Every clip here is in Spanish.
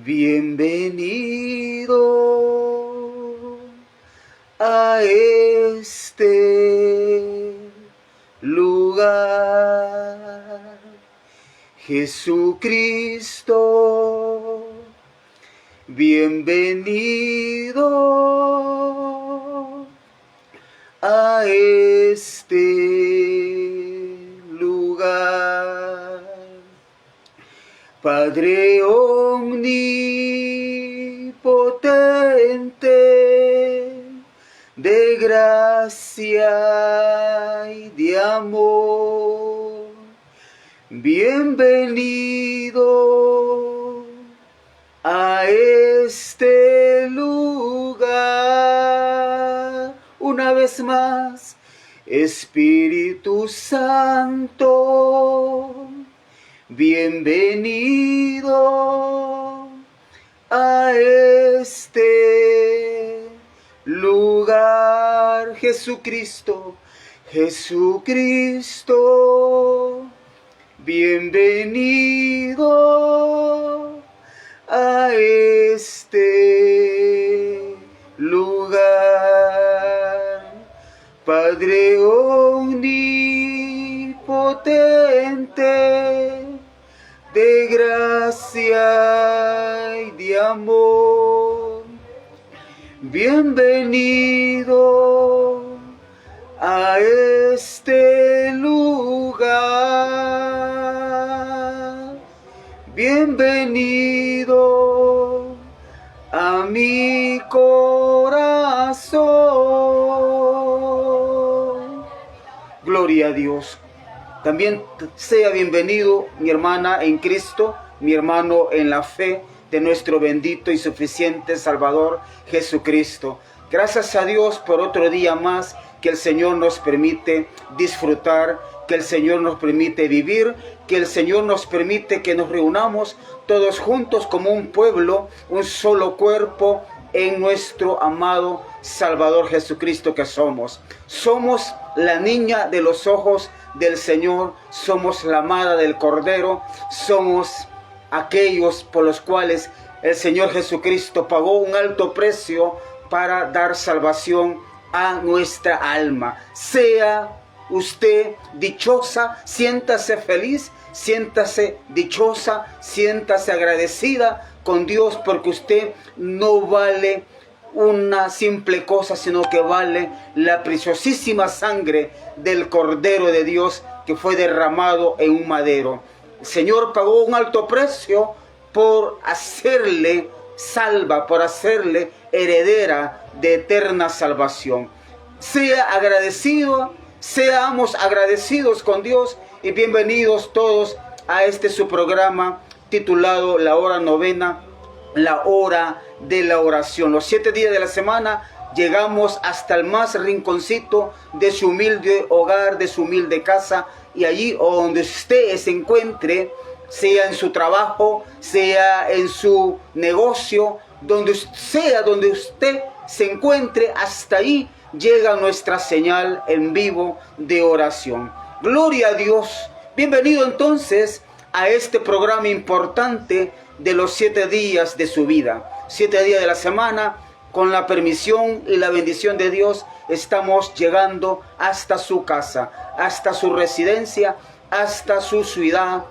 Bienvenido a este lugar, Jesucristo. Bienvenido a este lugar, Padre omnipotente, de gracia y de amor. Bienvenido a este lugar. Una vez más, Espíritu Santo, bienvenido a este lugar. Jesucristo, Jesucristo, bienvenido a este lugar, Padre omnipotente, de gracia y de amor. Bienvenido a este lugar, bienvenido a mi corazón. Gloria a Dios. También sea bienvenido mi hermana en Cristo, mi hermano en la fe de nuestro bendito y suficiente Salvador Jesucristo. Gracias a Dios por otro día más que el Señor nos permite disfrutar, que el Señor nos permite vivir, que el Señor nos permite que nos reunamos todos juntos como un pueblo, un solo cuerpo en nuestro amado Salvador Jesucristo que somos. Somos la niña de los ojos del Señor, somos la amada del Cordero, somos aquellos por los cuales el Señor Jesucristo pagó un alto precio para dar salvación a nuestra alma. Sea usted dichosa, siéntase feliz, siéntase dichosa, siéntase agradecida con Dios, porque usted no vale una simple cosa, sino que vale la preciosísima sangre del Cordero de Dios que fue derramado en un madero. El Señor pagó un alto precio por hacerle salva, por hacerle heredera de eterna salvación. Sea agradecido, seamos agradecidos con Dios y bienvenidos todos a este su programa titulado La Hora Novena, la hora de la oración. Los 7 días de la semana llegamos hasta el más rinconcito de su humilde hogar, de su humilde casa, y allí donde usted se encuentre, sea en su trabajo, sea en su negocio, donde sea donde usted se encuentre, hasta ahí llega nuestra señal en vivo de oración. Gloria a Dios. Bienvenido entonces a este programa importante de los 7 días de su vida. 7 días de la semana, con la permisión y la bendición de Dios, estamos llegando hasta su casa, hasta su residencia, hasta su ciudad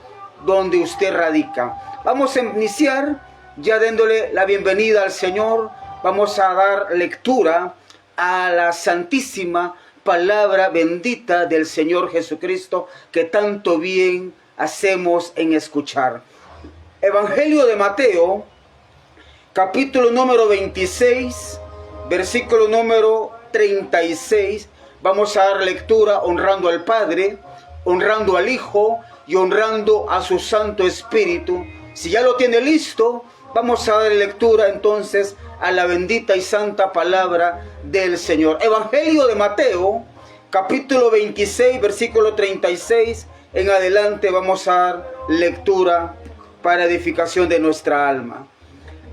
donde usted radica. Vamos a iniciar ya dándole la bienvenida al Señor. Vamos a dar lectura a la santísima palabra bendita del Señor Jesucristo, que tanto bien hacemos en escuchar. Evangelio de Mateo, capítulo número 26, versículo número 36. Vamos a dar lectura honrando al Padre, honrando al Hijo y honrando a su Santo Espíritu. Si ya lo tiene listo, vamos a dar lectura entonces a la bendita y santa palabra del Señor. Evangelio de Mateo, capítulo 26, versículo 36. En adelante vamos a dar lectura para edificación de nuestra alma.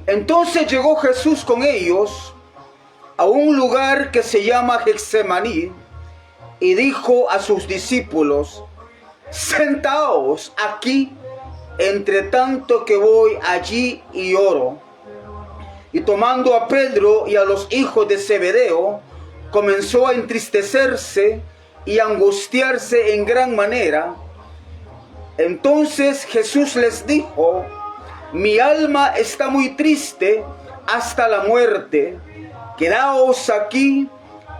Entonces llegó Jesús con ellos a un lugar que se llama Getsemaní y dijo a sus discípulos: sentaos aquí entre tanto que voy allí y oro. Y tomando a Pedro y a los hijos de Zebedeo, comenzó a entristecerse y angustiarse en gran manera. Entonces Jesús les dijo: mi alma está muy triste hasta la muerte. Quedaos aquí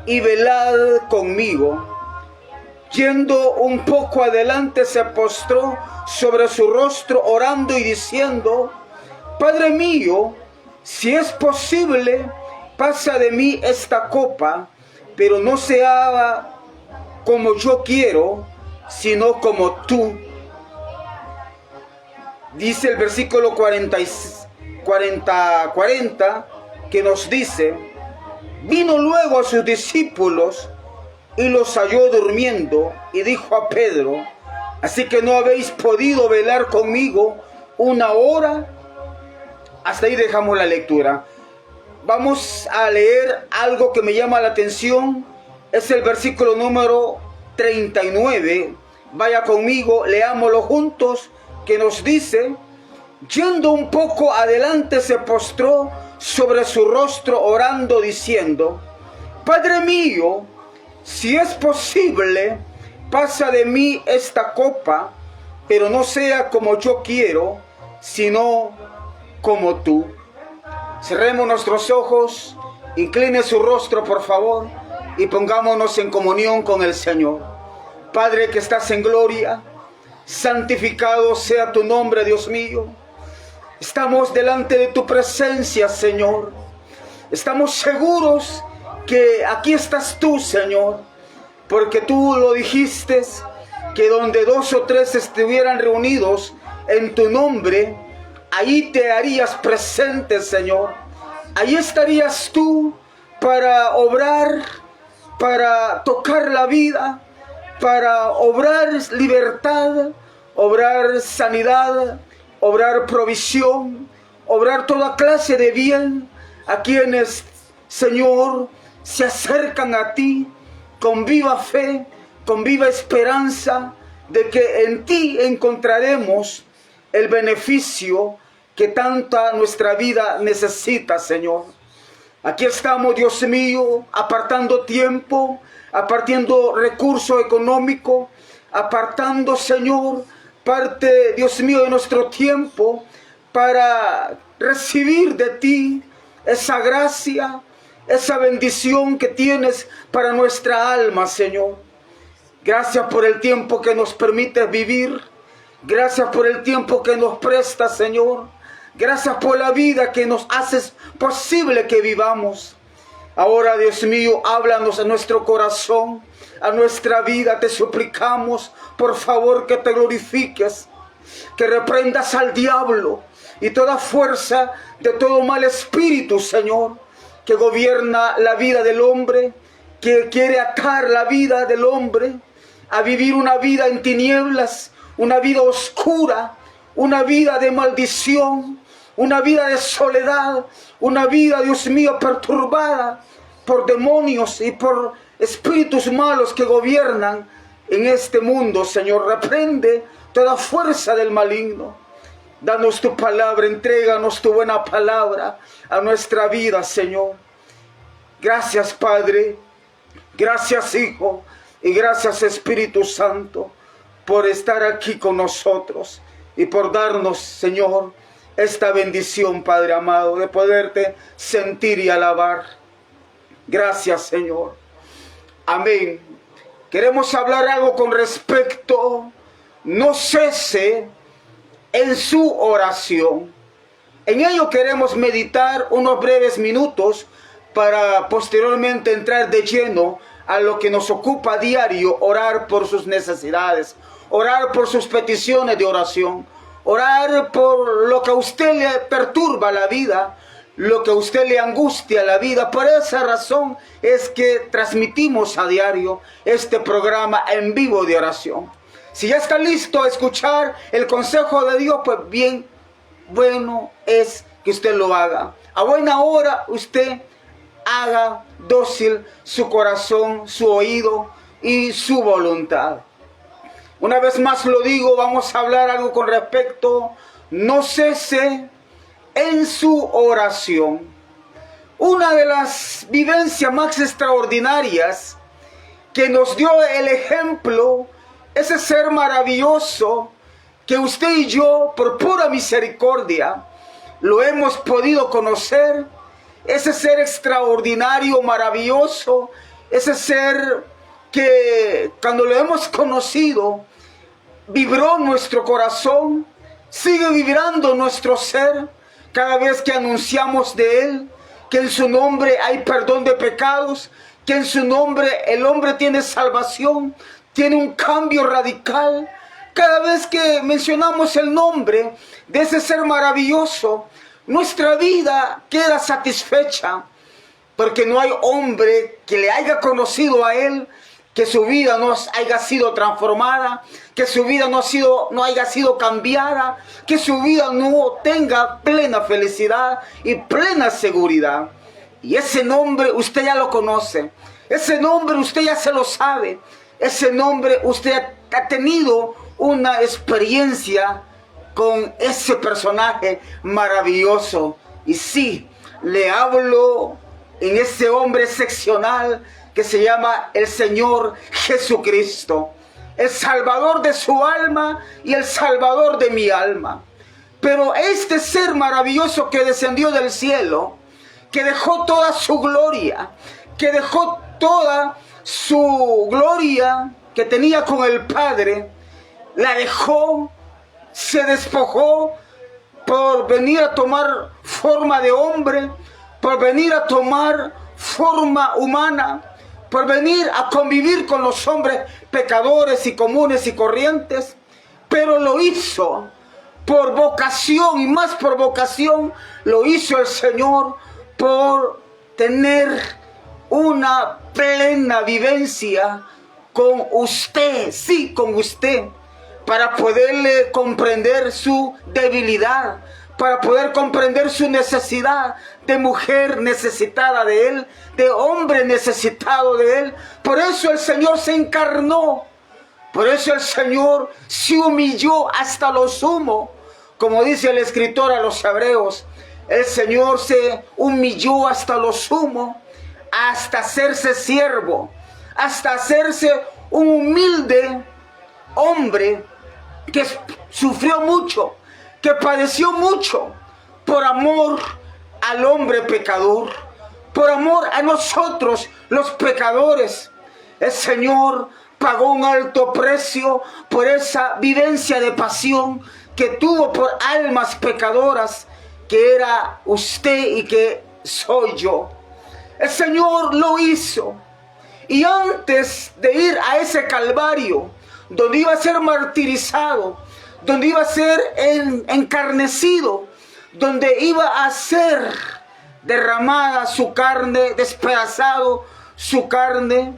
y velad conmigo. Yendo un poco adelante, se postró sobre su rostro, orando y diciendo: Padre mío, si es posible, pasa de mí esta copa, pero no se haga como yo quiero, sino como tú. Dice el versículo 40, que nos dice: vino luego a sus discípulos y los halló durmiendo, y dijo a Pedro: ¿así que no habéis podido velar conmigo una hora? Hasta ahí dejamos la lectura. Vamos a leer algo que me llama la atención. Es el versículo número 39. Vaya conmigo, leámoslo juntos, que nos dice: yendo un poco adelante, se postró sobre su rostro orando, diciendo: Padre mío, si es posible, pasa de mí esta copa, pero no sea como yo quiero, sino como tú. Cerremos nuestros ojos, incline su rostro, por favor, y pongámonos en comunión con el Señor. Padre que estás en gloria, santificado sea tu nombre, Dios mío. Estamos delante de tu presencia, Señor. Estamos seguros que aquí estás tú, Señor, porque tú lo dijiste, que donde 2 o 3 estuvieran reunidos en tu nombre, ahí te harías presente, Señor. Ahí estarías tú para obrar, para tocar la vida, para obrar libertad, obrar sanidad, obrar provisión, obrar toda clase de bien a quienes, Señor, se acercan a ti con viva fe, con viva esperanza de que en ti encontraremos el beneficio que tanta nuestra vida necesita, Señor. Aquí estamos, Dios mío, apartando tiempo, apartando recurso económico, apartando, Señor, parte, Dios mío, de nuestro tiempo para recibir de ti esa gracia, esa bendición que tienes para nuestra alma, Señor. Gracias por el tiempo que nos permites vivir. Gracias por el tiempo que nos prestas, Señor. Gracias por la vida que nos haces posible que vivamos. Ahora, Dios mío, háblanos a nuestro corazón, a nuestra vida. Te suplicamos, por favor, que te glorifiques, que reprendas al diablo y toda fuerza de todo mal espíritu, Señor, que gobierna la vida del hombre, que quiere atar la vida del hombre a vivir una vida en tinieblas, una vida oscura, una vida de maldición, una vida de soledad, una vida, Dios mío, perturbada por demonios y por espíritus malos que gobiernan en este mundo. Señor, reprende toda fuerza del maligno. Danos tu palabra, entréganos tu buena palabra a nuestra vida, Señor. Gracias, Padre, gracias, Hijo, y gracias, Espíritu Santo, por estar aquí con nosotros y por darnos, Señor, esta bendición, Padre amado, de poderte sentir y alabar. Gracias, Señor. Amén. Queremos hablar algo con respecto: no cese en su oración. En ello queremos meditar unos breves minutos para posteriormente entrar de lleno a lo que nos ocupa a diario: orar por sus necesidades, orar por sus peticiones de oración, orar por lo que a usted le perturba la vida, lo que a usted le angustia la vida. Por esa razón es que transmitimos a diario este programa en vivo de oración. Si ya está listo a escuchar el consejo de Dios, pues bien, bueno es que usted lo haga. A buena hora usted haga dócil su corazón, su oído y su voluntad. Una vez más lo digo, vamos a hablar algo con respecto. No cese en su oración. Una de las vivencias más extraordinarias que nos dio el ejemplo, ese ser maravilloso que usted y yo, por pura misericordia, lo hemos podido conocer, ese ser extraordinario, maravilloso, ese ser que cuando lo hemos conocido, vibró nuestro corazón, sigue vibrando nuestro ser, cada vez que anunciamos de Él, que en su nombre hay perdón de pecados, que en su nombre el hombre tiene salvación, tiene un cambio radical. Cada vez que mencionamos el nombre de ese ser maravilloso, nuestra vida queda satisfecha, porque no hay hombre que le haya conocido a Él, que su vida no haya sido transformada, que su vida no haya sido cambiada, que su vida no tenga plena felicidad y plena seguridad. Y ese nombre usted ya lo conoce, ese nombre usted ya se lo sabe, ese nombre usted ha tenido una experiencia con ese personaje maravilloso. Y sí, le hablo en ese hombre excepcional que se llama el Señor Jesucristo, el Salvador de su alma y el Salvador de mi alma. Pero este ser maravilloso que descendió del cielo, que dejó toda su gloria, que dejó toda su gloria que tenía con el Padre, la dejó, se despojó por venir a tomar forma de hombre, por venir a tomar forma humana, por venir a convivir con los hombres pecadores y comunes y corrientes, pero lo hizo por vocación, y más por vocación lo hizo el Señor por tener una plena vivencia con usted, sí, con usted, para poderle comprender su debilidad, para poder comprender su necesidad de mujer necesitada de Él, de hombre necesitado de Él. Por eso el Señor se encarnó, por eso el Señor se humilló hasta lo sumo. Como dice el escritor a los hebreos, el Señor se humilló hasta lo sumo, hasta hacerse siervo, hasta hacerse un humilde hombre que sufrió mucho, que padeció mucho por amor al hombre pecador, por amor a nosotros los pecadores. El Señor pagó un alto precio por esa vivencia de pasión que tuvo por almas pecadoras, que era usted y que soy yo. El Señor lo hizo. Y antes de ir a ese Calvario, donde iba a ser martirizado, donde iba a ser encarnecido, donde iba a ser derramada su carne, despedazado su carne,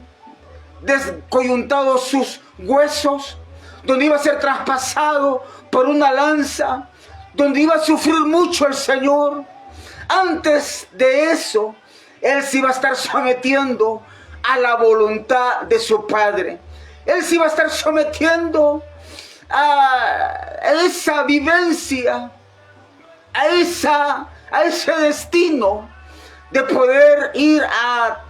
descoyuntado sus huesos, donde iba a ser traspasado por una lanza, donde iba a sufrir mucho el Señor. Antes de eso, Él se iba a estar sometiendo a la voluntad de su Padre. Él se iba a estar sometiendo a esa vivencia, a ese destino de poder ir a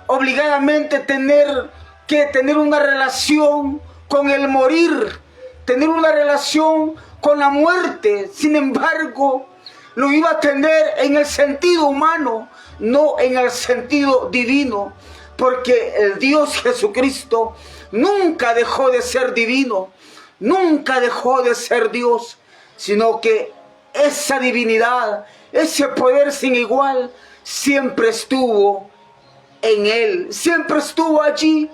obligadamente tener una relación con el morir, tener una relación con la muerte. Sin embargo, lo iba a tener en el sentido humano, no en el sentido divino, porque el Dios Jesucristo nunca dejó de ser divino, nunca dejó de ser Dios, sino que esa divinidad, ese poder sin igual, siempre estuvo en Él, siempre estuvo allí.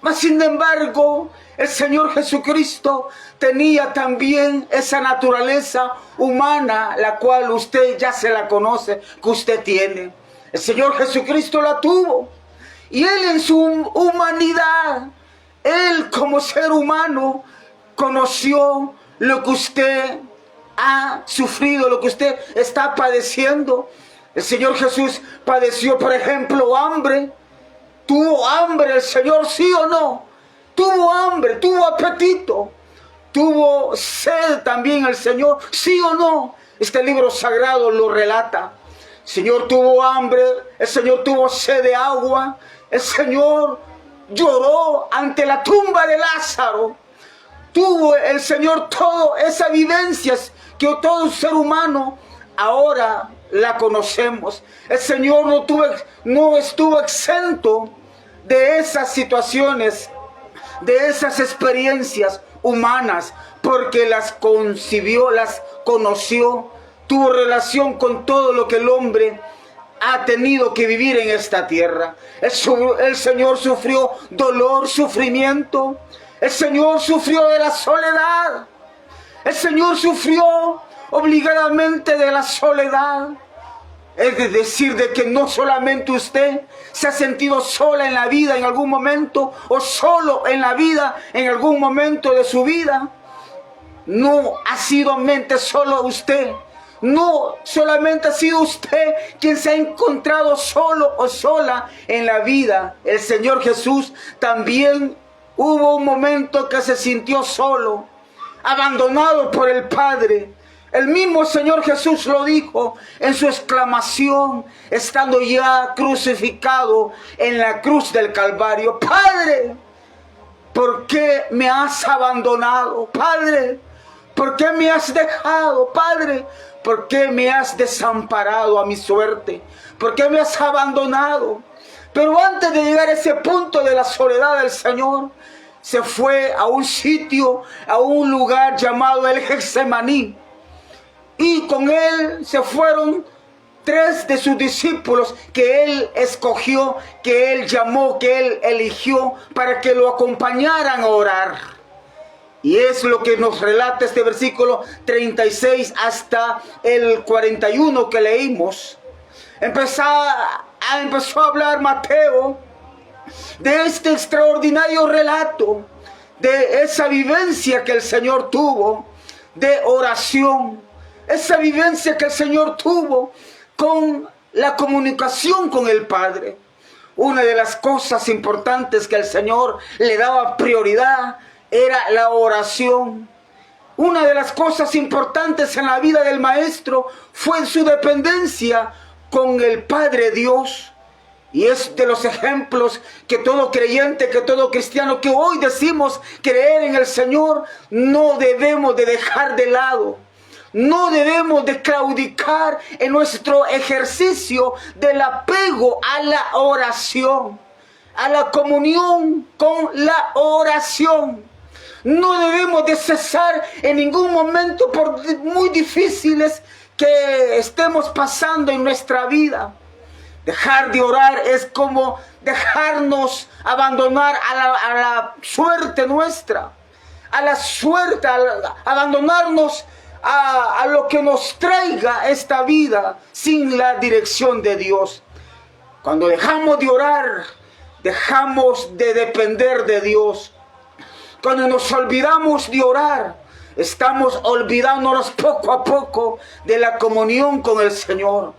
Mas sin embargo, el Señor Jesucristo tenía también esa naturaleza humana, la cual usted ya se la conoce, que usted tiene. El Señor Jesucristo la tuvo. Y Él en su humanidad, Él como ser humano, conoció lo que usted ha sufrido, lo que usted está padeciendo. El Señor Jesús padeció, por ejemplo, hambre. ¿Tuvo hambre el Señor, sí o no? tuvo hambre, tuvo apetito, tuvo sed también el Señor, ¿sí o no? Este libro sagrado lo relata. El Señor tuvo hambre, el Señor tuvo sed de agua, el Señor lloró ante la tumba de Lázaro. Tuvo el Señor todas esas vivencias que todo ser humano ahora la conocemos. El Señor no estuvo exento de esas situaciones, de esas experiencias humanas, porque las concibió, las conoció, tuvo relación con todo lo que el hombre ha tenido que vivir en esta tierra. El Señor sufrió dolor, sufrimiento. El Señor sufrió de la soledad. El Señor sufrió obligadamente de la soledad. Es decir, de que no solamente usted se ha sentido sola en la vida en algún momento, o solo en la vida en algún momento de su vida. No ha sido mente solo usted. No solamente ha sido usted quien se ha encontrado solo o sola en la vida. El Señor Jesús también hubo un momento que se sintió solo, abandonado por el Padre. El mismo Señor Jesús lo dijo en su exclamación, estando ya crucificado en la cruz del Calvario: Padre, ¿por qué me has abandonado? Padre, ¿por qué me has dejado? Padre, ¿por qué me has desamparado a mi suerte? ¿Por qué me has abandonado? Pero antes de llegar a ese punto de la soledad del Señor, se fue a un sitio, a un lugar llamado el Getsemaní. Y con él se fueron 3 de sus discípulos que él escogió, que él llamó, que él eligió para que lo acompañaran a orar. Y es lo que nos relata este versículo 36 hasta el 41 que leímos. Empezó a hablar Mateo de este extraordinario relato, de esa vivencia que el Señor tuvo de oración, esa vivencia que el Señor tuvo con la comunicación con el Padre. Una de las cosas importantes que el Señor le daba prioridad era la oración. Una de las cosas importantes en la vida del Maestro fue su dependencia con el Padre Dios. Y es de los ejemplos que todo creyente, que todo cristiano que hoy decimos creer en el Señor, no debemos de dejar de lado. No debemos de claudicar en nuestro ejercicio del apego a la oración, a la comunión con la oración. No debemos de cesar en ningún momento, por muy difíciles que estemos pasando en nuestra vida. Dejar de orar es como dejarnos abandonar a la suerte nuestra, a la suerte, abandonarnos a lo que nos traiga esta vida sin la dirección de Dios. Cuando dejamos de orar, dejamos de depender de Dios. Cuando nos olvidamos de orar, estamos olvidándonos poco a poco de la comunión con el Señor.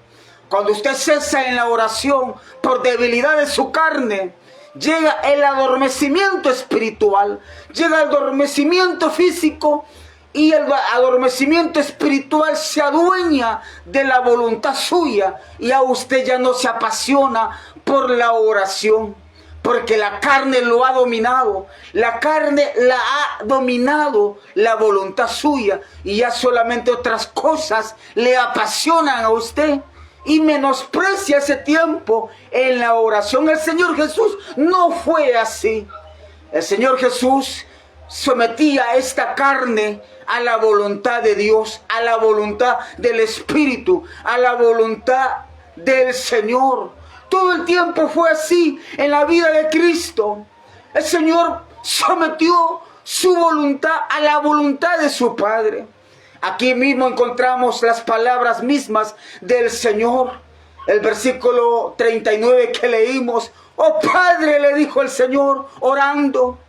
Cuando usted cesa en la oración por debilidad de su carne, llega el adormecimiento espiritual, llega el adormecimiento físico, y el adormecimiento espiritual se adueña de la voluntad suya, y a usted ya no se apasiona por la oración, porque la carne lo ha dominado. La carne la ha dominado la voluntad suya, y ya solamente otras cosas le apasionan a usted, y menosprecia ese tiempo en la oración. El Señor Jesús no fue así. El Señor Jesús sometía esta carne a la voluntad de Dios, a la voluntad del Espíritu, a la voluntad del Señor. Todo el tiempo fue así en la vida de Cristo. El Señor sometió su voluntad a la voluntad de su Padre. Aquí mismo encontramos las palabras mismas del Señor. El versículo 39 que leímos: oh Padre, le dijo el Señor orando,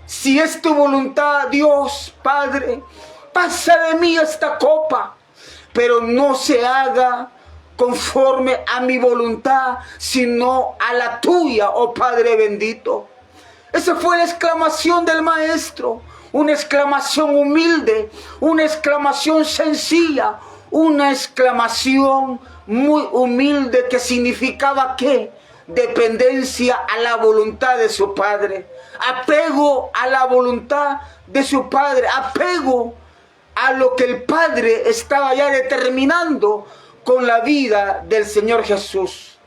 si es tu voluntad, Dios Padre, pasa de mí esta copa, pero no se haga conforme a mi voluntad, sino a la tuya, oh Padre bendito. Esa fue la exclamación del maestro, una exclamación humilde, una exclamación sencilla, una exclamación muy humilde que significaba ¿qué? Dependencia a la voluntad de su Padre, apego a la voluntad de su Padre, apego a lo que el Padre estaba ya determinando con la vida del Señor Jesús.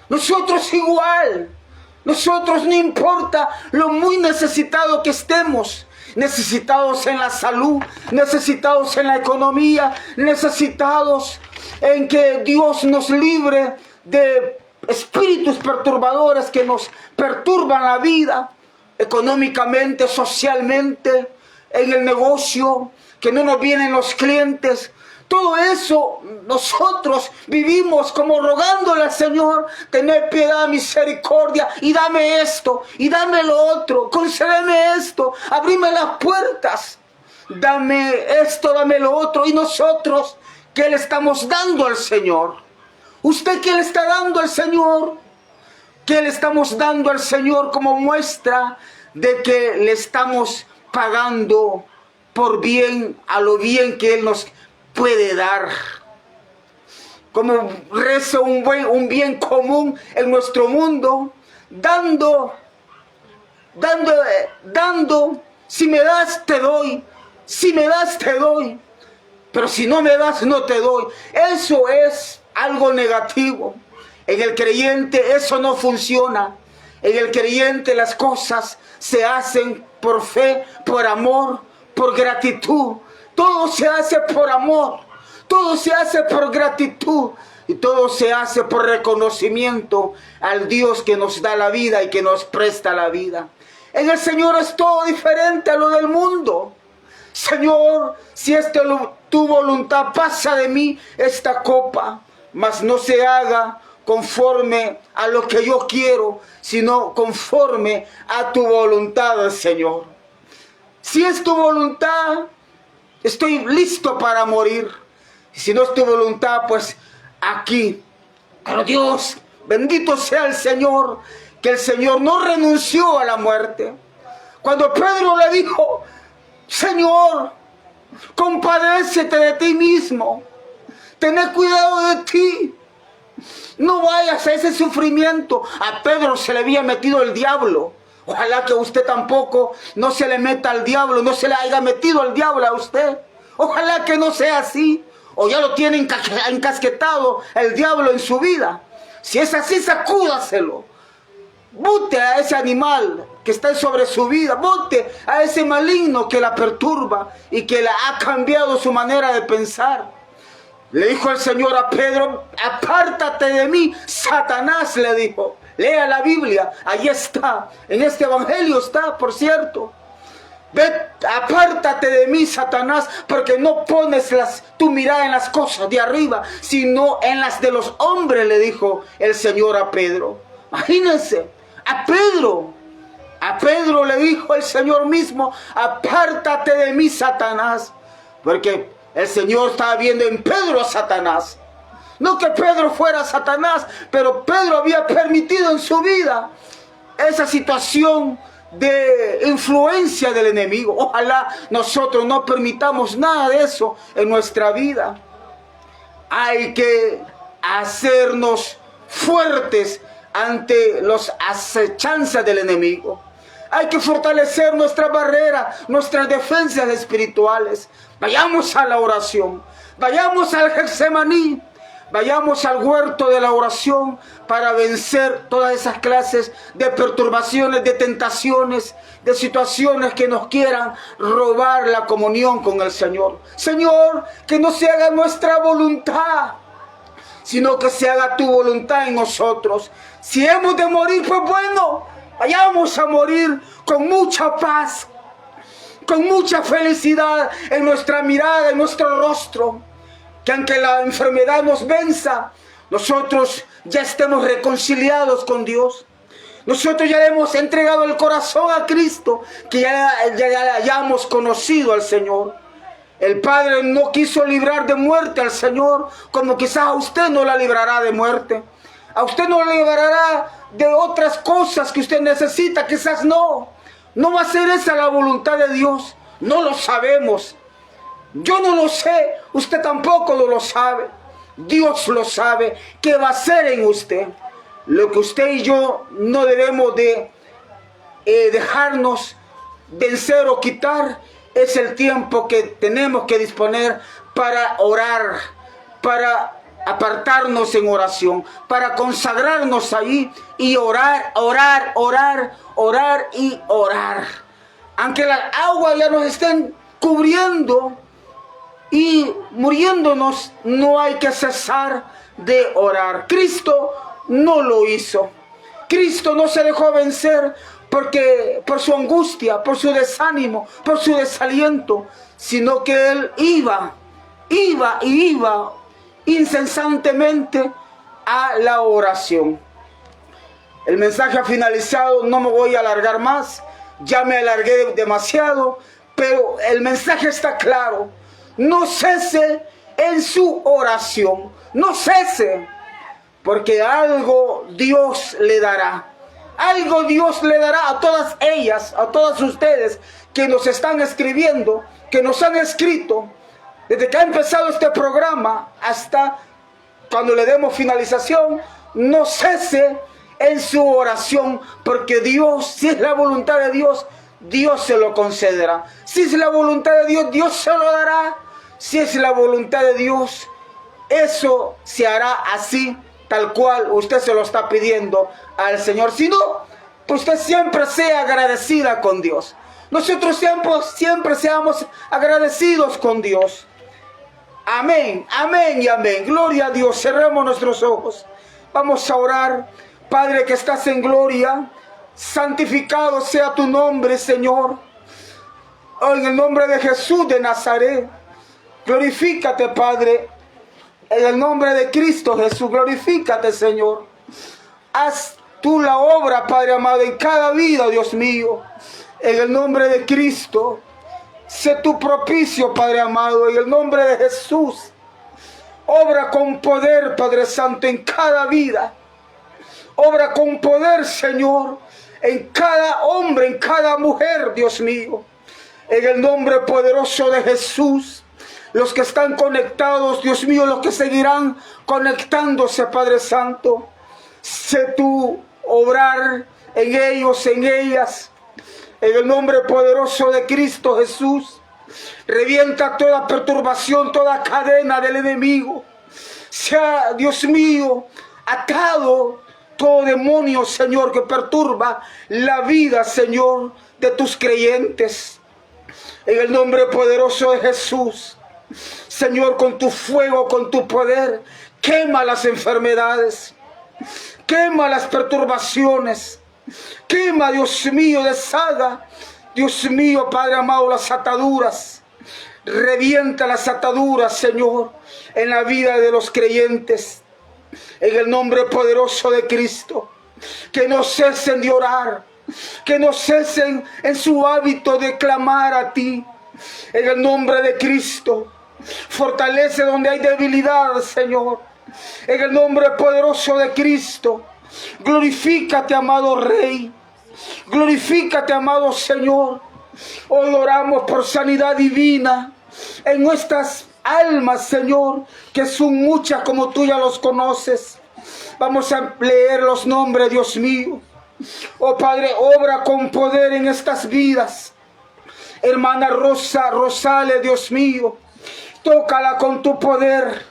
Nosotros igual, nosotros no importa lo muy necesitado que estemos, necesitados en la salud, necesitados en la economía, necesitados en que Dios nos libre de espíritus perturbadores que nos perturban la vida, económicamente, socialmente, en el negocio, que no nos vienen los clientes. Todo eso nosotros vivimos como rogándole al Señor, tener piedad, misericordia, y dame esto, y dame lo otro, concédeme esto, abrime las puertas, dame esto, dame lo otro. Y nosotros, ¿qué le estamos dando al Señor? ¿Usted qué le está dando al Señor? ¿Qué le estamos dando al Señor como muestra de que le estamos pagando por bien, a lo bien que Él nos puede dar? Como rezo un bien común en nuestro mundo, dando, si me das te doy, si me das te doy, pero si no me das no te doy. Eso es algo negativo. En el creyente eso no funciona. En el creyente las cosas se hacen por fe, por amor, por gratitud. Todo se hace por amor, todo se hace por gratitud y todo se hace por reconocimiento al Dios que nos da la vida y que nos presta la vida. En el Señor es todo diferente a lo del mundo. Señor, si tu voluntad, pasa de mí esta copa, mas no se haga conforme a lo que yo quiero, sino conforme a tu voluntad, Señor. Si es tu voluntad, estoy listo para morir. Y si no es tu voluntad, pues aquí. Pero Dios, bendito sea el Señor, que el Señor no renunció a la muerte. Cuando Pedro le dijo, Señor, compadécete de ti mismo, ten cuidado de ti, no vayas a ese sufrimiento. A Pedro se le había metido el diablo. Ojalá que usted tampoco no se le meta al diablo, no se le haya metido el diablo a usted. Ojalá que no sea así. O ya lo tiene encasquetado el diablo en su vida. Si es así, sacúdaselo. Bote a ese animal que está sobre su vida. Bote a ese maligno que la perturba y que la ha cambiado su manera de pensar. Le dijo el Señor a Pedro, apártate de mí, Satanás, le dijo. Lea la Biblia, ahí está, en este evangelio está, por cierto. Apártate de mí, Satanás, porque no pones tu mirada en las cosas de arriba, sino en las de los hombres, le dijo el Señor a Pedro. Imagínense, a Pedro le dijo el Señor mismo, apártate de mí, Satanás, porque el Señor estaba viendo en Pedro a Satanás. No que Pedro fuera Satanás, pero Pedro había permitido en su vida esa situación de influencia del enemigo. Ojalá nosotros no permitamos nada de eso en nuestra vida. Hay que hacernos fuertes ante las acechanzas del enemigo. Hay que fortalecer nuestra barrera, nuestras defensas espirituales. Vayamos a la oración, vayamos al Getsemaní, vayamos al huerto de la oración para vencer todas esas clases de perturbaciones, de tentaciones, de situaciones que nos quieran robar la comunión con el Señor. Señor, que no se haga nuestra voluntad, sino que se haga tu voluntad en nosotros. Si hemos de morir, pues bueno, vayamos a morir con mucha paz, con mucha felicidad en nuestra mirada, en nuestro rostro. Que aunque la enfermedad nos venza, nosotros ya estemos reconciliados con Dios. Nosotros ya hemos entregado el corazón a Cristo, que ya hayamos conocido al Señor. El Padre no quiso librar de muerte al Señor, como quizás a usted no la librará de muerte. A usted no le librará de otras cosas que usted necesita, quizás no. No va a ser esa la voluntad de Dios. No lo sabemos. Yo no lo sé, usted tampoco lo sabe. Dios lo sabe. ¿Qué va a hacer en usted? Lo que usted y yo no debemos de dejarnos vencer o quitar es el tiempo que tenemos que disponer para orar, para apartarnos en oración, para consagrarnos allí y orar, orar, orar, orar y orar. Aunque las aguas ya nos estén cubriendo y muriéndonos, no hay que cesar de orar. Cristo no lo hizo. Cristo no se dejó vencer por su angustia, por su desánimo, por su desaliento, sino que Él iba incesantemente a la oración. El mensaje ha finalizado, no me voy a alargar más, ya me alargué demasiado, pero el mensaje está claro. No cese en su oración, no cese, porque algo Dios le dará. Algo Dios le dará a todas ellas, a todas ustedes que nos están escribiendo, que nos han escrito, desde que ha empezado este programa hasta cuando le demos finalización. No cese en su oración, porque Dios, si es la voluntad de Dios, Dios se lo concederá. Si es la voluntad de Dios, Dios se lo dará. Si es la voluntad de Dios, eso se hará así, tal cual usted se lo está pidiendo al Señor. Si no, pues usted siempre sea agradecida con Dios. Nosotros siempre seamos agradecidos con Dios. Amén, amén y amén. Gloria a Dios. Cerremos nuestros ojos. Vamos a orar. Padre que estás en gloria, santificado sea tu nombre, Señor. Oh, en el nombre de Jesús de Nazaret, glorifícate, Padre. En el nombre de Cristo Jesús, glorifícate, Señor. Haz tú la obra, Padre amado, en cada vida, Dios mío. En el nombre de Cristo, sé tu propicio, Padre amado, en el nombre de Jesús. Obra con poder, Padre Santo, en cada vida. Obra con poder, Señor, en cada hombre, en cada mujer, Dios mío. En el nombre poderoso de Jesús. Los que están conectados, Dios mío, los que seguirán conectándose, Padre Santo. Sé tú obrar en ellos, en ellas. En el nombre poderoso de Cristo Jesús. Revienta toda perturbación, toda cadena del enemigo. Sea, Dios mío, atado todo demonio, Señor, que perturba la vida, Señor, de tus creyentes. En el nombre poderoso de Jesús. Señor, con tu fuego, con tu poder, quema las enfermedades, quema las perturbaciones, quema, Dios mío, deshaga, Dios mío, Padre amado, las ataduras, revienta las ataduras, Señor, en la vida de los creyentes, en el nombre poderoso de Cristo. Que no cesen de orar, que no cesen en su hábito de clamar a ti, en el nombre de Cristo. Fortalece donde hay debilidad, Señor. En el nombre poderoso de Cristo. Glorifícate, amado Rey. Glorifícate, amado Señor. Hoy oramos por sanidad divina en nuestras almas, Señor, que son muchas como tú ya los conoces. Vamos a leer los nombres, Dios mío. Oh Padre, obra con poder en estas vidas. Hermana Rosa Rosales, Dios mío. Tócala con tu poder.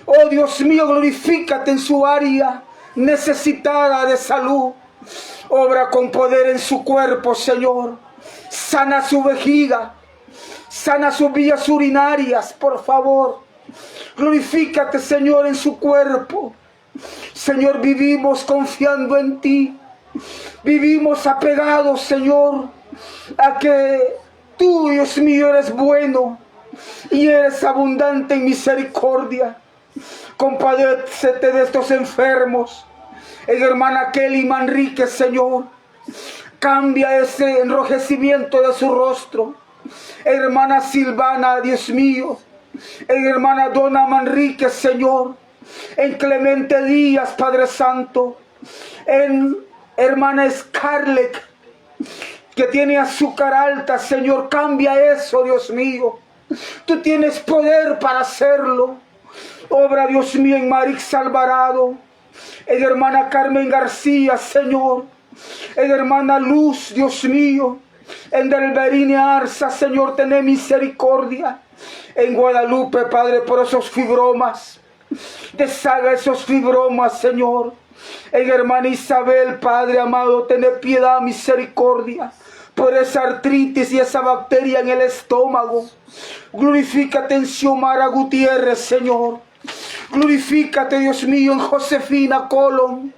Oh Dios mío, glorifícate en su área necesitada de salud. Obra con poder en su cuerpo, Señor. Sana su vejiga. Sana sus vías urinarias, por favor. Glorifícate, Señor, en su cuerpo. Señor, vivimos confiando en ti. Vivimos apegados, Señor, a que tú, Dios mío, eres bueno y eres abundante en misericordia. Compadécete de estos enfermos. En hermana Kelly Manríquez, Señor, cambia ese enrojecimiento de su rostro. En hermana Silvana, Dios mío. En hermana Donna Manríquez, Señor. En Clemente Díaz, Padre Santo. en hermana Scarlett, que tiene azúcar alta, Señor, cambia eso, Dios mío. Tú tienes poder para hacerlo. Obra, Dios mío, en Marix Alvarado, en hermana Carmen García, Señor, en hermana Luz, Dios mío, en Delverine Arza, Señor, ten misericordia. En Guadalupe, Padre, por esos fibromas, deshaga esos fibromas, Señor. En hermana Isabel, Padre amado, ten piedad, misericordia por esa artritis y esa bacteria en el estómago. Glorifícate en Xiomara Gutiérrez, Señor. Glorifícate, Dios mío, en Josefina Colón.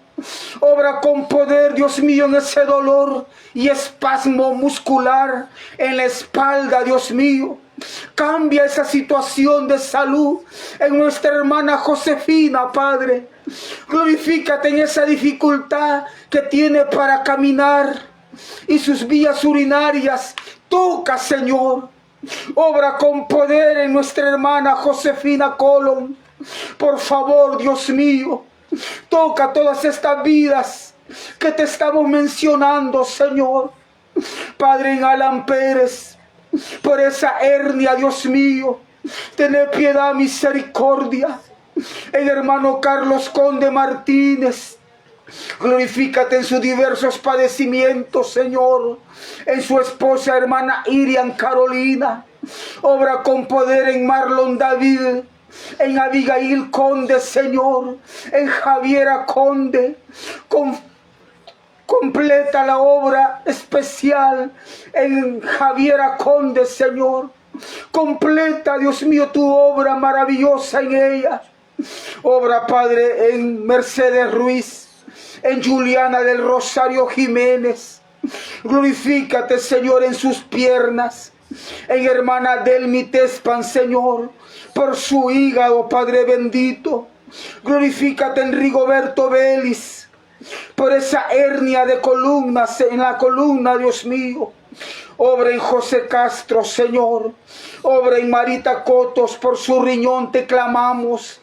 Obra con poder, Dios mío, en ese dolor y espasmo muscular en la espalda, Dios mío. Cambia esa situación de salud en nuestra hermana Josefina, Padre. Glorifícate en esa dificultad que tiene para caminar y sus vías urinarias. Toca, Señor. Obra con poder en nuestra hermana Josefina Colón. Por favor, Dios mío, toca todas estas vidas que te estamos mencionando, Señor. Padre, en Alan Pérez, por esa hernia, Dios mío, ten piedad, misericordia. El hermano Carlos Conde Martínez, glorifícate en sus diversos padecimientos, Señor. En su esposa, hermana Irian Carolina. Obra con poder en Marlon David, en Abigail Conde, Señor. En Javiera Conde. Completa la obra especial en Javiera Conde, Señor. Completa, Dios mío, tu obra maravillosa en ella. Obra, Padre, en Mercedes Ruiz, en Juliana del Rosario Jiménez. Glorifícate, Señor, en sus piernas. En hermana Delmi Tespan, Señor, por su hígado, Padre bendito. Glorifícate en Rigoberto Vélez, por esa hernia de columnas en la columna, Dios mío. Obra en José Castro, Señor. Obra en Marita Cotos, por su riñón te clamamos.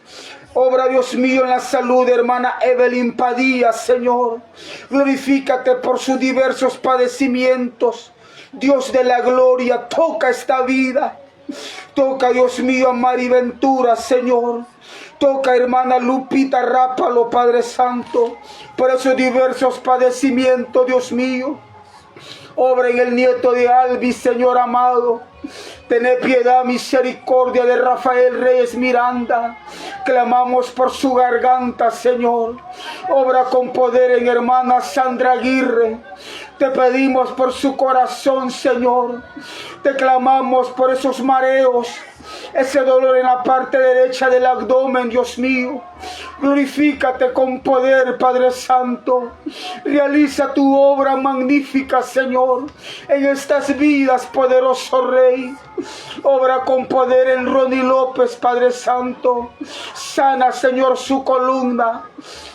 Obra, Dios mío, en la salud de hermana Evelyn Padilla, Señor. Glorifícate por sus diversos padecimientos. Dios de la gloria, toca esta vida. Toca, Dios mío, a Mari Ventura, Señor. Toca, hermana Lupita Rápalo, Padre Santo, por esos diversos padecimientos, Dios mío. Obra en el nieto de Alvis, Señor amado. Tené piedad, misericordia de Rafael Reyes Miranda. Clamamos por su garganta, Señor. Obra con poder en hermana Sandra Aguirre. Te pedimos por su corazón, Señor. Te clamamos por esos mareos, ese dolor en la parte derecha del abdomen, Dios mío. Glorifícate con poder, Padre Santo. Realiza tu obra magnífica, Señor, en estas vidas, poderoso Rey. Obra con poder en Ronnie López, Padre Santo. Sana, Señor, su columna.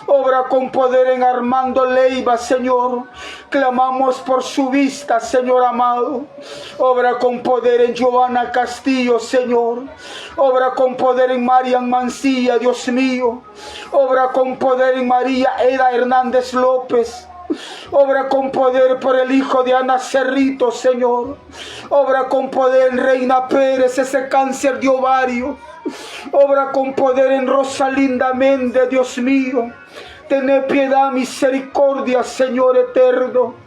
Obra con poder en Armando Leiva, Señor. Clamamos por su vista, Señor amado. Obra con poder en Giovanna Castillo, Señor. Obra con poder en Marian Mancilla, Dios mío. Obra con poder en María Eda Hernández López. Obra con poder por el hijo de Ana Cerrito, Señor. Obra con poder en Reina Pérez, ese cáncer de ovario. Obra con poder en Rosalinda Méndez, Dios mío. Tené piedad, misericordia, Señor eterno.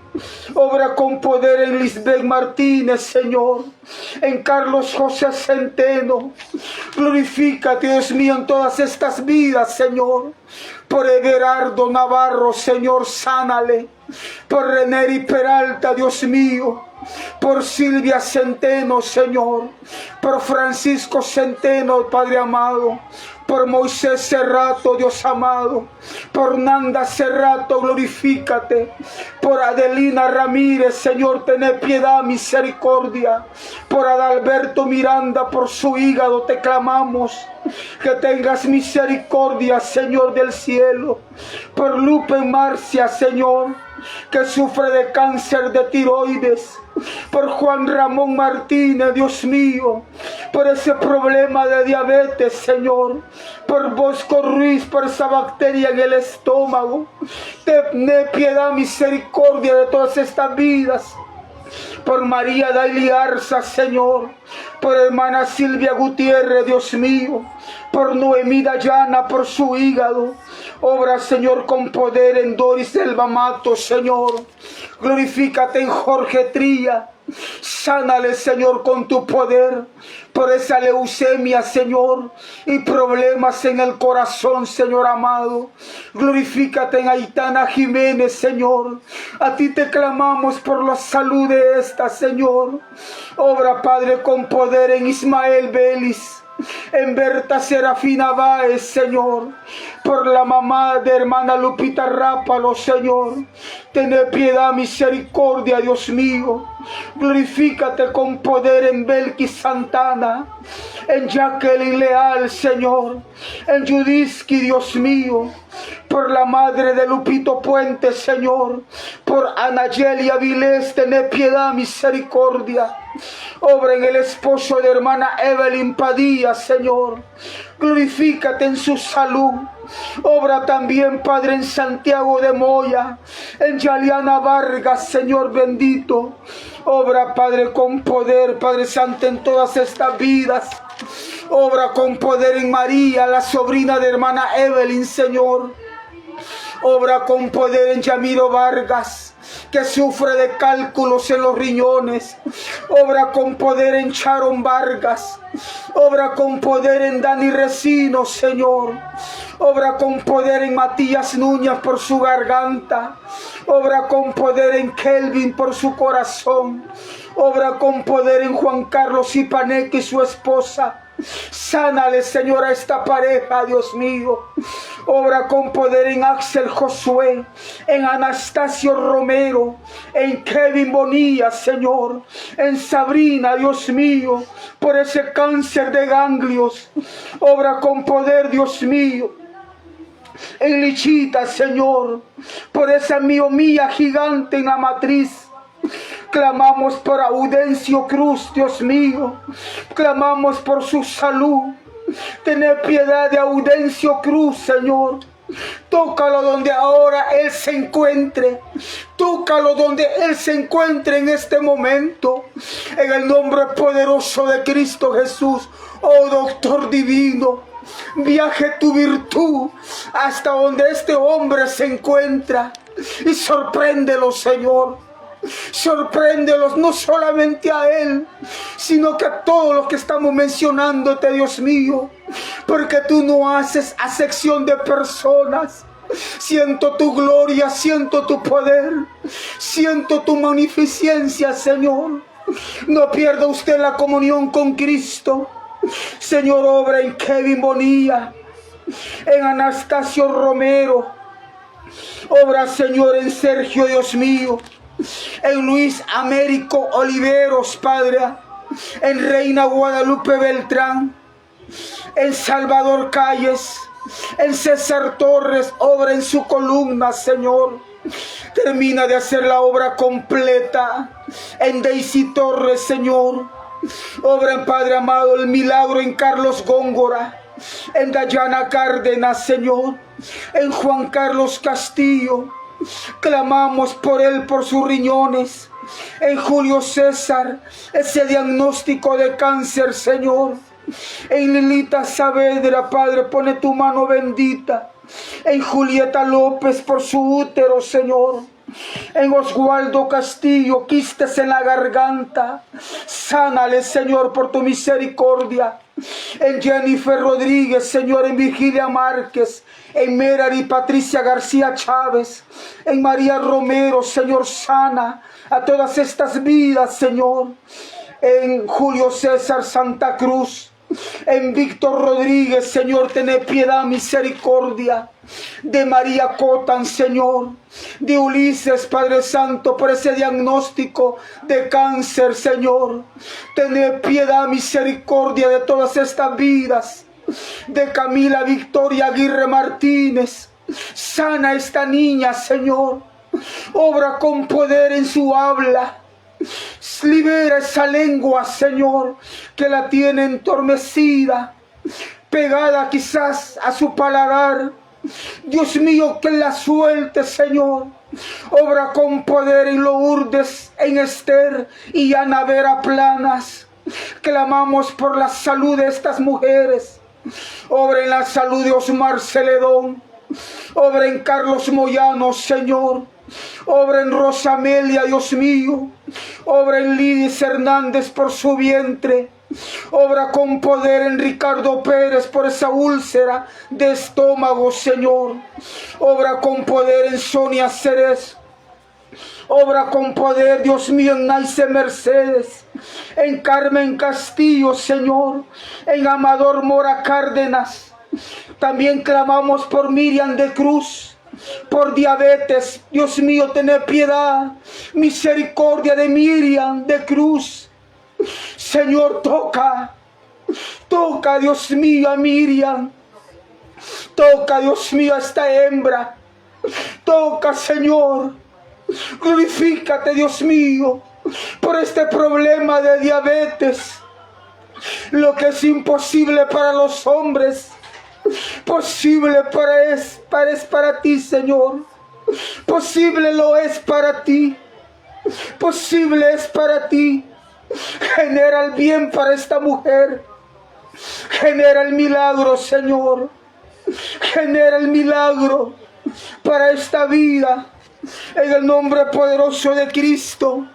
Obra con poder en Lisbeth Martínez, Señor. En Carlos José Centeno. Glorifícate, Dios mío, en todas estas vidas, Señor. Por Everardo Navarro, Señor, sánale. Por René Peralta, Dios mío. Por Silvia Centeno, Señor. Por Francisco Centeno, Padre amado. Por Moisés Cerrato, Dios amado. Por Nanda Cerrato, glorifícate. Por Adelina Ramírez, Señor, tené piedad, misericordia. Por Adalberto Miranda, por su hígado te clamamos. Que tengas misericordia, Señor del cielo. Por Lupe Marcia, Señor. que sufre de cáncer de tiroides, por Juan Ramón Martínez, Dios mío, por ese problema de diabetes, Señor, por Bosco Ruiz, por esa bacteria en el estómago. Ten piedad, misericordia de todas estas vidas. Por María Daily Arza, Señor, por hermana Silvia Gutiérrez, Dios mío, por Noemí Dayana, por su hígado. Obra, Señor, con poder en Doris Elba Mato, Señor. Glorifícate en Jorge Trilla. Sánale, Señor, con tu poder por esa leucemia, Señor, y problemas en el corazón, Señor amado. Glorifícate en Aitana Jiménez, Señor. A ti te clamamos por la salud de esta, Señor. Obra, Padre, con poder en Ismael Vélez, en Berta Serafina Báez, Señor, por la mamá de hermana Lupita Rápalo, Señor. Ten piedad, misericordia, Dios mío. Glorifícate con poder en Belki Santana, en Jacqueline Leal, Señor, en Judiski, Dios mío, por la madre de Lupito Puente, Señor, por Anayeli Avilés, ten piedad, misericordia. Obra en el esposo de hermana Evelyn Padilla, Señor. Glorifícate en su salud. Obra también, Padre, en Santiago de Moya, en Yaliana Vargas, Señor bendito. Obra, Padre, con poder, Padre Santo, en todas estas vidas. Obra con poder en María, la sobrina de hermana Evelyn, Señor. Obra con poder en Yamiro Vargas, que sufre de cálculos en los riñones. Obra con poder en Sharon Vargas. Obra con poder en Dani Resino, Señor. Obra con poder en Matías Núñez por su garganta. Obra con poder en Kelvin por su corazón. Obra con poder en Juan Carlos Ipaneque y su esposa. Sánale, Señor, a esta pareja, Dios mío. Obra con poder en Axel Josué, en Anastasio Romero, en Kevin Bonilla, Señor, en Sabrina, Dios mío, por ese cáncer de ganglios. Obra con poder, Dios mío, en Lichita, Señor, por esa miomía gigante en la matriz. Clamamos por Audencio Cruz, Dios mío. Clamamos por su salud. Tened piedad de Audencio Cruz, Señor. Tócalo donde ahora Él se encuentre. Tócalo donde Él se encuentre en este momento. En el nombre poderoso de Cristo Jesús. Oh Doctor Divino, viaje tu virtud hasta donde este hombre se encuentra. Y sorpréndelo, Señor. Sorpréndelos, no solamente a él, sino que a todos los que estamos mencionándote, Dios mío, porque tú no haces acepción de personas. Siento tu gloria, siento tu poder, siento tu magnificencia, Señor. No pierda usted la comunión con Cristo. Señor, obra en Kevin Bonilla, en Anastasio Romero. Obra, Señor, en Sergio, Dios mío, en Luis Américo Oliveros, Padre, en Reina Guadalupe Beltrán, en Salvador Calles, en César Torres. Obra en su columna, Señor. Termina de hacer la obra completa en Daisy Torres, Señor. Obra en Padre amado el milagro en Carlos Góngora, en Dayana Cárdenas, Señor, en Juan Carlos Castillo. Clamamos por él, por sus riñones. En Julio César, ese diagnóstico de cáncer, Señor. En Lilita Saavedra, Padre, pone tu mano bendita. En Julieta López, por su útero, Señor. En Oswaldo Castillo, quistes en la garganta. Sánale, Señor, por tu misericordia. En Jennifer Rodríguez, Señor, en Virgilia Márquez, en Merari Patricia García Chávez, en María Romero, Señor, sana a todas estas vidas, Señor. En Julio César Santa Cruz, en Víctor Rodríguez, Señor, tened piedad, misericordia. De María Cotan, Señor, de Ulises, Padre Santo, por ese diagnóstico de cáncer, Señor. Tened piedad, misericordia de todas estas vidas. De Camila Victoria Aguirre Martínez, sana esta niña, Señor. Obra con poder en su habla. Libera esa lengua, Señor, que la tiene entormecida, pegada quizás a su paladar. Dios mío, que la suelte, Señor. Obra con poder en Lourdes, en Esther y Ana Vera Planas. Clamamos por la salud de estas mujeres. Obra en la salud de Osmar Celedón. Obra en Carlos Moyano, Señor. Obra en Rosa Amelia, Dios mío. Obra en Lidis Hernández por su vientre. Obra con poder en Ricardo Pérez por esa úlcera de estómago, Señor. Obra con poder en Sonia Ceres. Obra con poder, Dios mío, en Naice Mercedes, en Carmen Castillo, Señor, en Amador Mora Cárdenas. También clamamos por Miriam de Cruz, por diabetes. Dios mío, tened piedad, misericordia de Miriam de Cruz. Señor, toca, Dios mío, a Miriam. Toca, Dios mío, a esta hembra. Toca, Señor. Glorifícate, Dios mío, por este problema de diabetes. Lo que es imposible para los hombres, posible para ti, Señor. Posible lo es para ti. Posible es para ti. Genera el bien para esta mujer. Genera el milagro, Señor. Genera el milagro para esta vida. En el nombre poderoso de Cristo.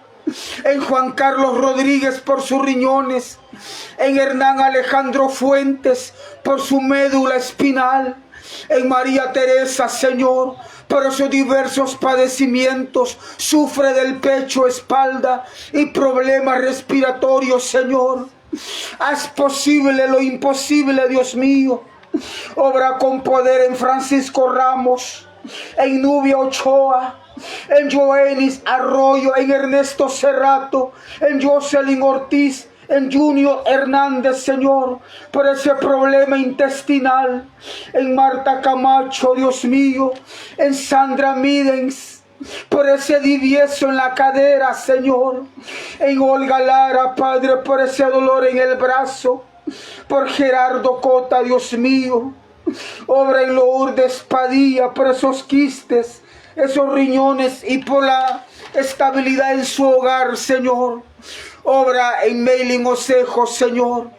En Juan Carlos Rodríguez por sus riñones. En Hernán Alejandro Fuentes por su médula espinal. En María Teresa, Señor, por esos diversos padecimientos. Sufre del pecho, espalda y problemas respiratorios, Señor. Haz posible lo imposible, Dios mío. Obra con poder en Francisco Ramos, en Nubia Ochoa, en Joenis Arroyo, en Ernesto Cerrato, en Jocelyn Ortiz, en Junior Hernández, Señor, por ese problema intestinal, en Marta Camacho, Dios mío, en Sandra Midens, por ese divieso en la cadera, Señor, en Olga Lara, Padre, por ese dolor en el brazo, por Gerardo Cota, Dios mío. Obra en Lourdes Padilla por esos quistes, esos riñones y por la estabilidad en su hogar, Señor. Obra en Meilin Osejo, Señor,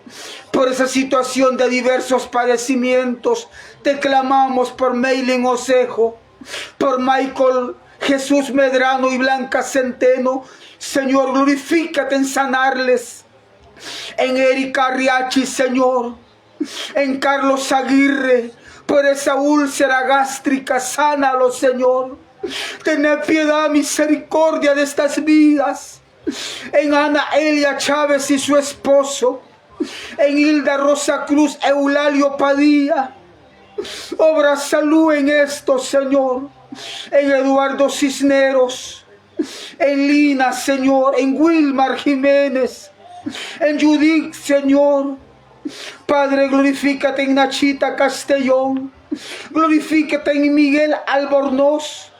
por esa situación de diversos padecimientos. Te clamamos por Meilin Osejo, por Michael Jesús Medrano y Blanca Centeno. Señor, glorifícate en sanarles. En Erika Riachi, Señor, en Carlos Aguirre, por esa úlcera gástrica, sánalo, Señor. Tened piedad, misericordia de estas vidas. En Ana Elia Chávez y su esposo, en Hilda Rosa Cruz, Eulalio Padilla. Obra salud en esto, Señor. En Eduardo Cisneros, en Lina, Señor, en Wilmar Jiménez, en Judith, Señor. Padre, glorifícate en Nachita Castellón. Glorifícate en Miguel Albornoz,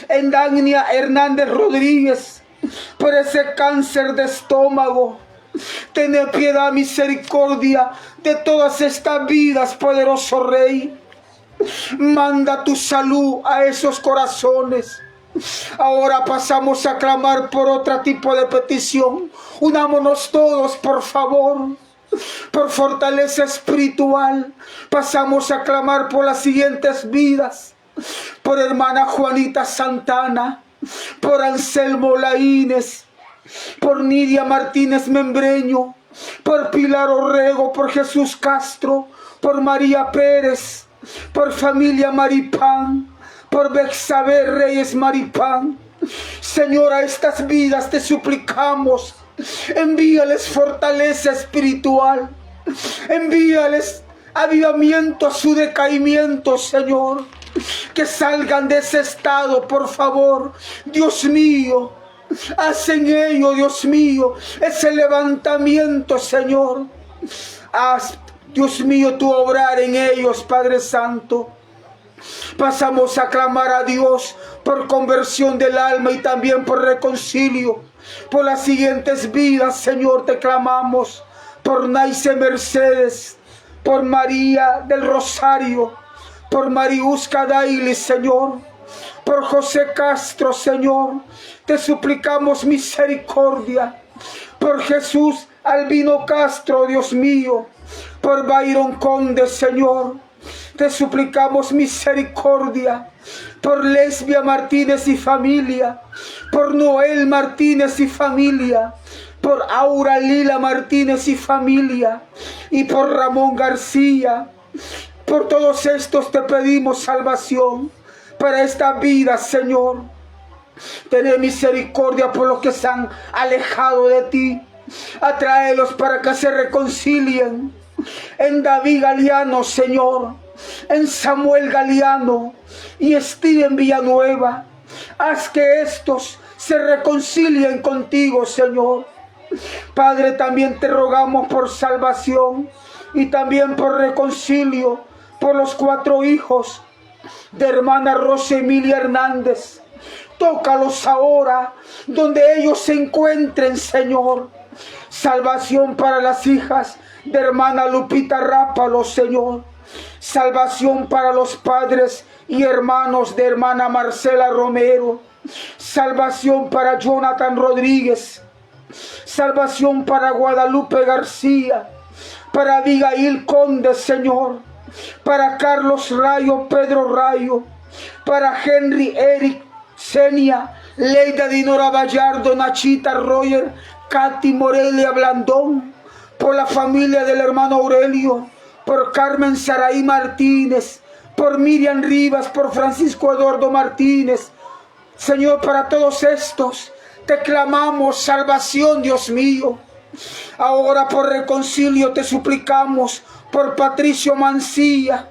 en Dagnia Hernández Rodríguez, por ese cáncer de estómago. Ten piedad, misericordia de todas estas vidas, poderoso Rey. Manda tu salud a esos corazones. Ahora pasamos a clamar por otro tipo de petición. Unámonos todos, por favor, por fortaleza espiritual. Pasamos a clamar por las siguientes vidas: por hermana Juanita Santana, por Anselmo Laínez, por Nidia Martínez Membreño, por Pilar Orrego, por Jesús Castro, por María Pérez, por familia Maripán, por Bexabe Reyes Maripán. Señor, a estas vidas te suplicamos, envíales fortaleza espiritual, envíales avivamiento a su decaimiento, Señor. Que salgan de ese estado, por favor, Dios mío. Haz en ello, Dios mío, ese levantamiento, Señor. Haz, Dios mío, tu obrar en ellos, Padre Santo. Pasamos a clamar a Dios por conversión del alma y también por reconcilio. Por las siguientes vidas, Señor, te clamamos. Por Naice Mercedes, por María del Rosario, por Mariusca Daily, Señor, por José Castro, Señor, te suplicamos misericordia. Por Jesús Albino Castro, Dios mío, por Byron Conde, Señor, te suplicamos misericordia. Por Lesbia Martínez y familia, por Noel Martínez y familia, por Aura Lila Martínez y familia, y por Ramón García. Por todos estos te pedimos salvación para esta vida, Señor. Ten misericordia por los que se han alejado de ti. Atráelos para que se reconcilien. En David Galeano, Señor, en Samuel Galeano y Steven Villanueva, haz que estos se reconcilien contigo, Señor. Padre, también te rogamos por salvación y también por reconcilio por los 4 hijos de hermana Rosa Emilia Hernández. Tócalos ahora donde ellos se encuentren, Señor. Salvación para las hijas de hermana Lupita Rápalo, Señor. Salvación para los padres y hermanos de hermana Marcela Romero. Salvación para Jonathan Rodríguez. Salvación para Guadalupe García. Para Abigail Conde, Señor. Para Carlos Rayo, Pedro Rayo. Para Henry Eric, Senia, Leida Dinora Vallardo, Nachita Roger, Katy Morelia Blandón. Por la familia del hermano Aurelio, por Carmen Saraí Martínez, por Miriam Rivas, por Francisco Eduardo Martínez. Señor, para todos estos te clamamos salvación, Dios mío. Ahora por reconcilio te suplicamos por Patricio Mancilla,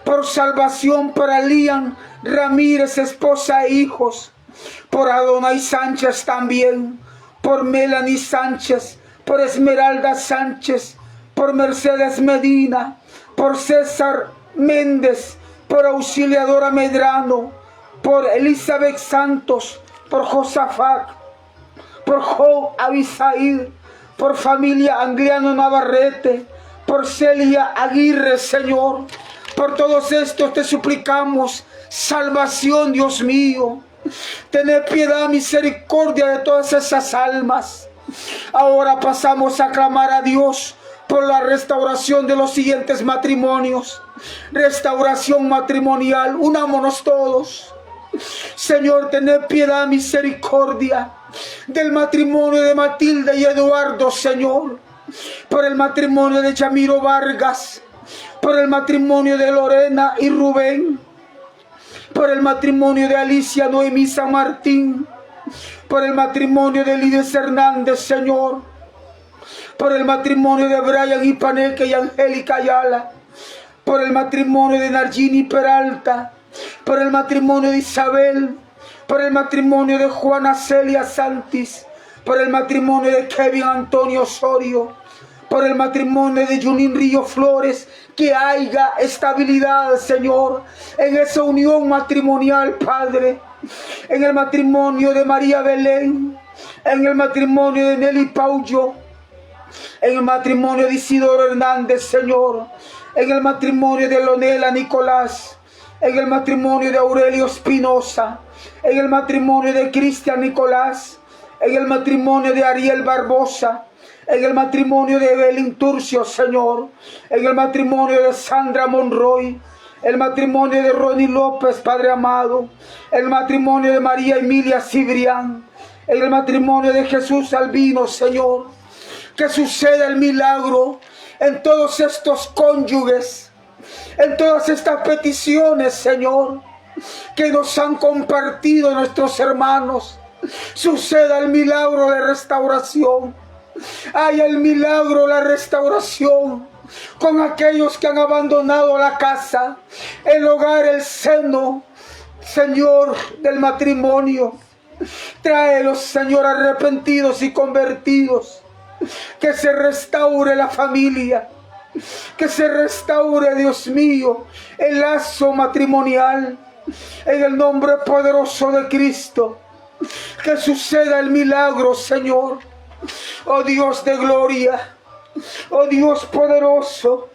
por salvación para Lian Ramírez, esposa e hijos, por Adonai Sánchez también, por Melanie Sánchez, por Esmeralda Sánchez, por Mercedes Medina, por César Méndez, por Auxiliadora Medrano, por Elizabeth Santos, por Josafat, por Jo Abisaid, por familia Angliano Navarrete, por Celia Aguirre, Señor. Por todos estos te suplicamos salvación, Dios mío. Tened piedad, misericordia de todas esas almas. Ahora pasamos a clamar a Dios por la restauración de los siguientes matrimonios. Restauración matrimonial, unámonos todos. Señor, tened piedad, misericordia del matrimonio de Matilde y Eduardo, Señor. Por el matrimonio de Yamiro Vargas, por el matrimonio de Lorena y Rubén, por el matrimonio de Alicia Noemí San Martín, por el matrimonio de Lides Hernández, Señor, por el matrimonio de Brian Ipaneque y Angélica Ayala, por el matrimonio de Nargini Peralta, por el matrimonio de Isabel, por el matrimonio de Juana Celia Santis, por el matrimonio de Kevin Antonio Osorio, por el matrimonio de Junín Río Flores, que haya estabilidad, Señor, en esa unión matrimonial, Padre, en el matrimonio de María Belén, en el matrimonio de Nelly Paullo, en el matrimonio de Isidoro Hernández, Señor, en el matrimonio de Lonela Nicolás, en el matrimonio de Aurelio Espinosa, en el matrimonio de Cristian Nicolás, en el matrimonio de Ariel Barbosa, en el matrimonio de Evelyn Turcio, Señor, en el matrimonio de Sandra Monroy, el matrimonio de Ronnie López, Padre amado, el matrimonio de María Emilia Cibrián, en el matrimonio de Jesús Albino, Señor, que suceda el milagro en todos estos cónyuges, en todas estas peticiones, Señor, que nos han compartido nuestros hermanos. Suceda el milagro de restauración. Haya el milagro, la restauración con aquellos que han abandonado la casa, el hogar, el seno, Señor, del matrimonio. Tráelos, Señor, arrepentidos y convertidos. Que se restaure la familia. Que se restaure, Dios mío, el lazo matrimonial. En el nombre poderoso de Cristo. Que suceda el milagro, Señor. Oh Dios de gloria. Oh Dios poderoso.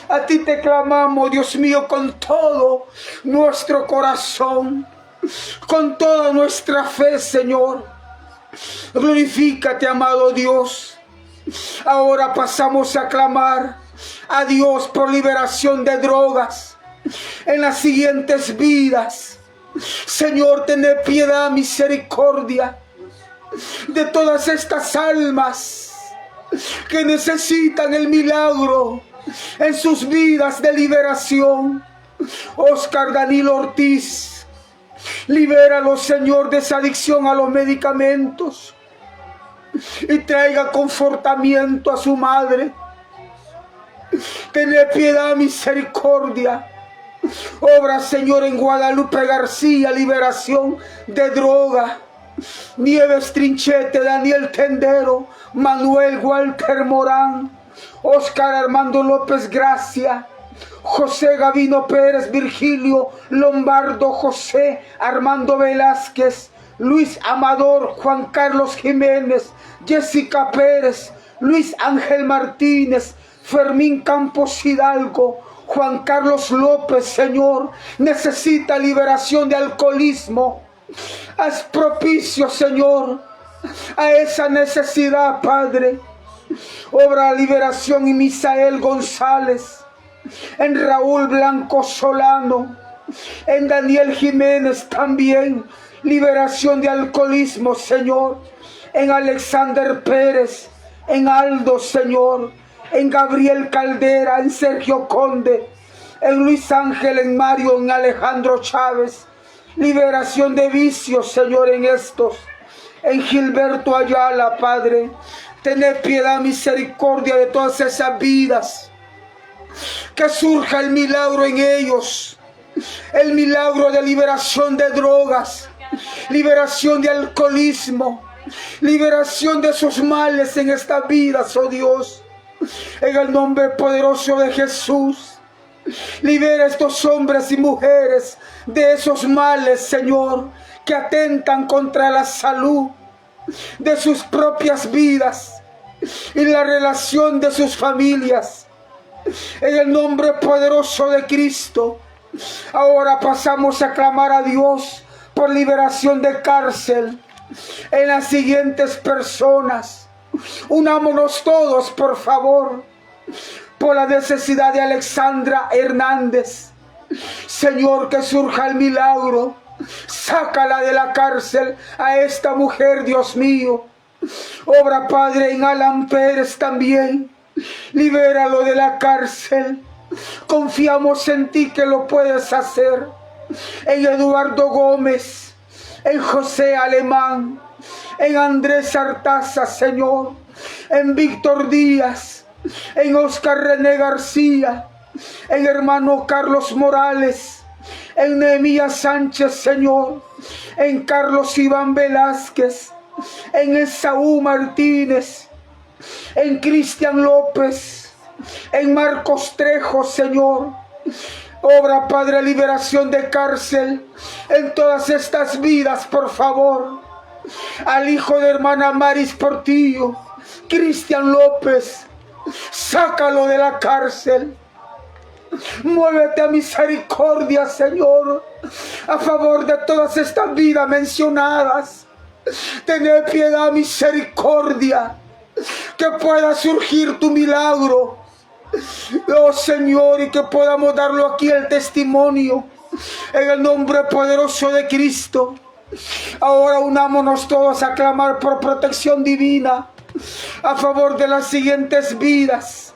A ti te clamamos, Dios mío, con todo nuestro corazón, con toda nuestra fe, Señor. Glorifícate, amado Dios. Ahora pasamos a clamar a Dios por liberación de drogas en las siguientes vidas. Señor, tened piedad, misericordia de todas estas almas que necesitan el milagro en sus vidas de liberación. Oscar Danilo Ortiz, libéralo, Señor, de esa adicción a los medicamentos y traiga confortamiento a su madre. Tened piedad, misericordia. Obra, Señor, en Guadalupe García, liberación de droga. Nieves Trinchete, Daniel Tendero, Manuel Walter Morán, Oscar Armando López Gracia, José Gavino Pérez, Virgilio Lombardo, José Armando Velázquez, Luis Amador, Juan Carlos Jiménez, Jessica Pérez, Luis Ángel Martínez, Fermín Campos Hidalgo, Juan Carlos López, Señor, necesita liberación de alcoholismo. Haz propicio, Señor, a esa necesidad, Padre. Obra liberación en Misael González, en Raúl Blanco Solano, en Daniel Jiménez también. Liberación de alcoholismo, Señor, en Alexander Pérez, en Aldo, Señor, en Gabriel Caldera, en Sergio Conde, en Luis Ángel, en Mario, en Alejandro Chávez. Liberación de vicios, Señor, en estos, en Gilberto Ayala, Padre. Tened piedad, misericordia de todas esas vidas. Que surja el milagro en ellos, el milagro de liberación de drogas, liberación de alcoholismo, liberación de sus males en estas vidas, oh Dios. En el nombre poderoso de Jesús, libera a estos hombres y mujeres de esos males, Señor, que atentan contra la salud de sus propias vidas y la relación de sus familias. En el nombre poderoso de Cristo, ahora pasamos a clamar a Dios por liberación de cárcel en las siguientes personas. Unámonos todos, por favor, por la necesidad de Alexandra Hernández. Señor, que surja el milagro. Sácala de la cárcel a esta mujer, Dios mío. Obra, Padre, en Alan Pérez también. Libéralo de la cárcel. Confiamos en ti que lo puedes hacer. En Eduardo Gómez, en José Alemán, en Andrés Artaza, Señor, en Víctor Díaz, en Oscar René García, en hermano Carlos Morales, en Nehemías Sánchez, Señor, en Carlos Iván Velázquez, en Esaú Martínez, en Cristian López, en Marcos Trejo, Señor. Obra, Padre, liberación de cárcel en todas estas vidas, por favor. Al hijo de hermana Maris Portillo, Cristian López, sácalo de la cárcel. Muévete a misericordia, Señor, a favor de todas estas vidas mencionadas. Tened piedad, misericordia, que pueda surgir tu milagro, oh Señor, y que podamos darlo aquí el testimonio, en el nombre poderoso de Cristo. Ahora unámonos todos a clamar por protección divina a favor de las siguientes vidas.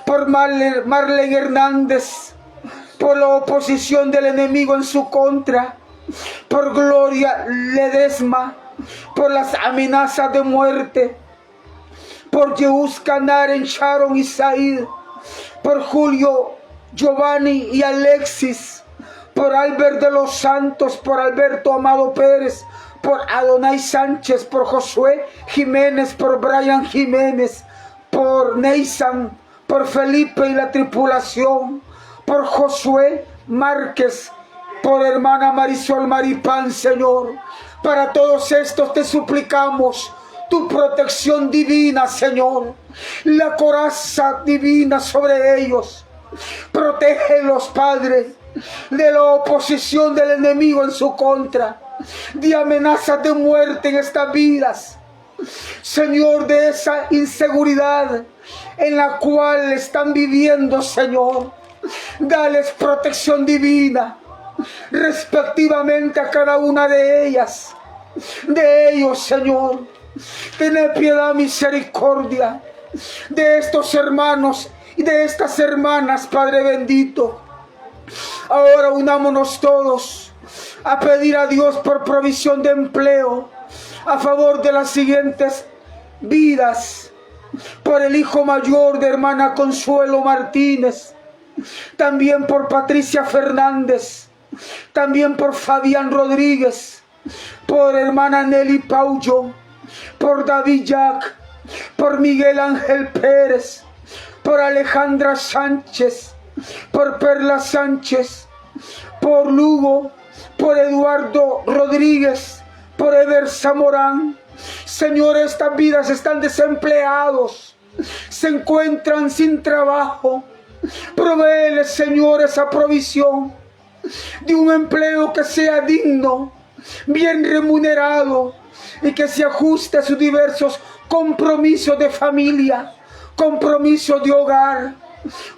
Por Marlene Hernández, por la oposición del enemigo en su contra, por Gloria Ledesma, por las amenazas de muerte, por Yeús Canaren, Sharon y Said, por Julio, Giovanni y Alexis, por Albert de los Santos, por Alberto Amado Pérez, por Adonai Sánchez, por Josué Jiménez, por Brian Jiménez, por Neysan, por Felipe y la tripulación, por Josué Márquez, por hermana Marisol Maripán, Señor. Para todos estos te suplicamos tu protección divina, Señor. La coraza divina sobre ellos. Protégelos, Padre, de la oposición del enemigo en su contra, de amenazas de muerte en estas vidas, Señor, de esa inseguridad en la cual están viviendo, Señor. Dales protección divina, respectivamente a cada una de ellas, de ellos, Señor. Ten piedad, misericordia de estos hermanos y de estas hermanas, Padre bendito. Ahora unámonos todos a pedir a Dios por provisión de empleo a favor de las siguientes vidas: por el hijo mayor de hermana Consuelo Martínez, también por Patricia Fernández, también por Fabián Rodríguez, por hermana Nelly Pauyo, por David Jack, por Miguel Ángel Pérez, por Alejandra Sánchez, por Perla Sánchez, por Lugo, por Eduardo Rodríguez, por Ever Zamorán. Señor, estas vidas están desempleados, se encuentran sin trabajo. Provéeles, Señor, esa provisión de un empleo que sea digno, bien remunerado y que se ajuste a sus diversos compromisos de familia, compromisos de hogar,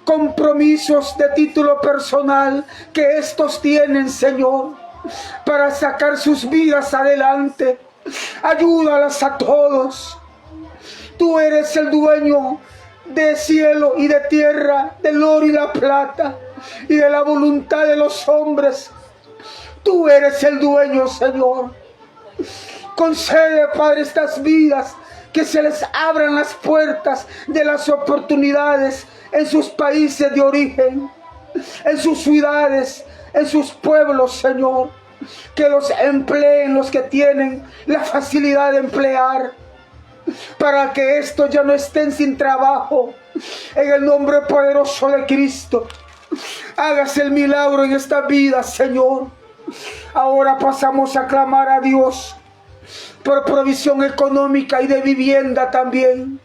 compromisos de título personal que estos tienen, Señor, para sacar sus vidas adelante. Ayúdalas a todos. Tú eres el dueño de cielo y de tierra, del oro y la plata, y de la voluntad de los hombres. Tú eres el dueño, Señor. Concede, Padre, estas vidas, que se les abran las puertas de las oportunidades en sus países de origen, en sus ciudades, en sus pueblos, Señor. Que los empleen los que tienen la facilidad de emplear, para que estos ya no estén sin trabajo. En el nombre poderoso de Cristo, hágase el milagro en esta vida, Señor. Ahora pasamos a clamar a Dios por provisión económica y de vivienda también.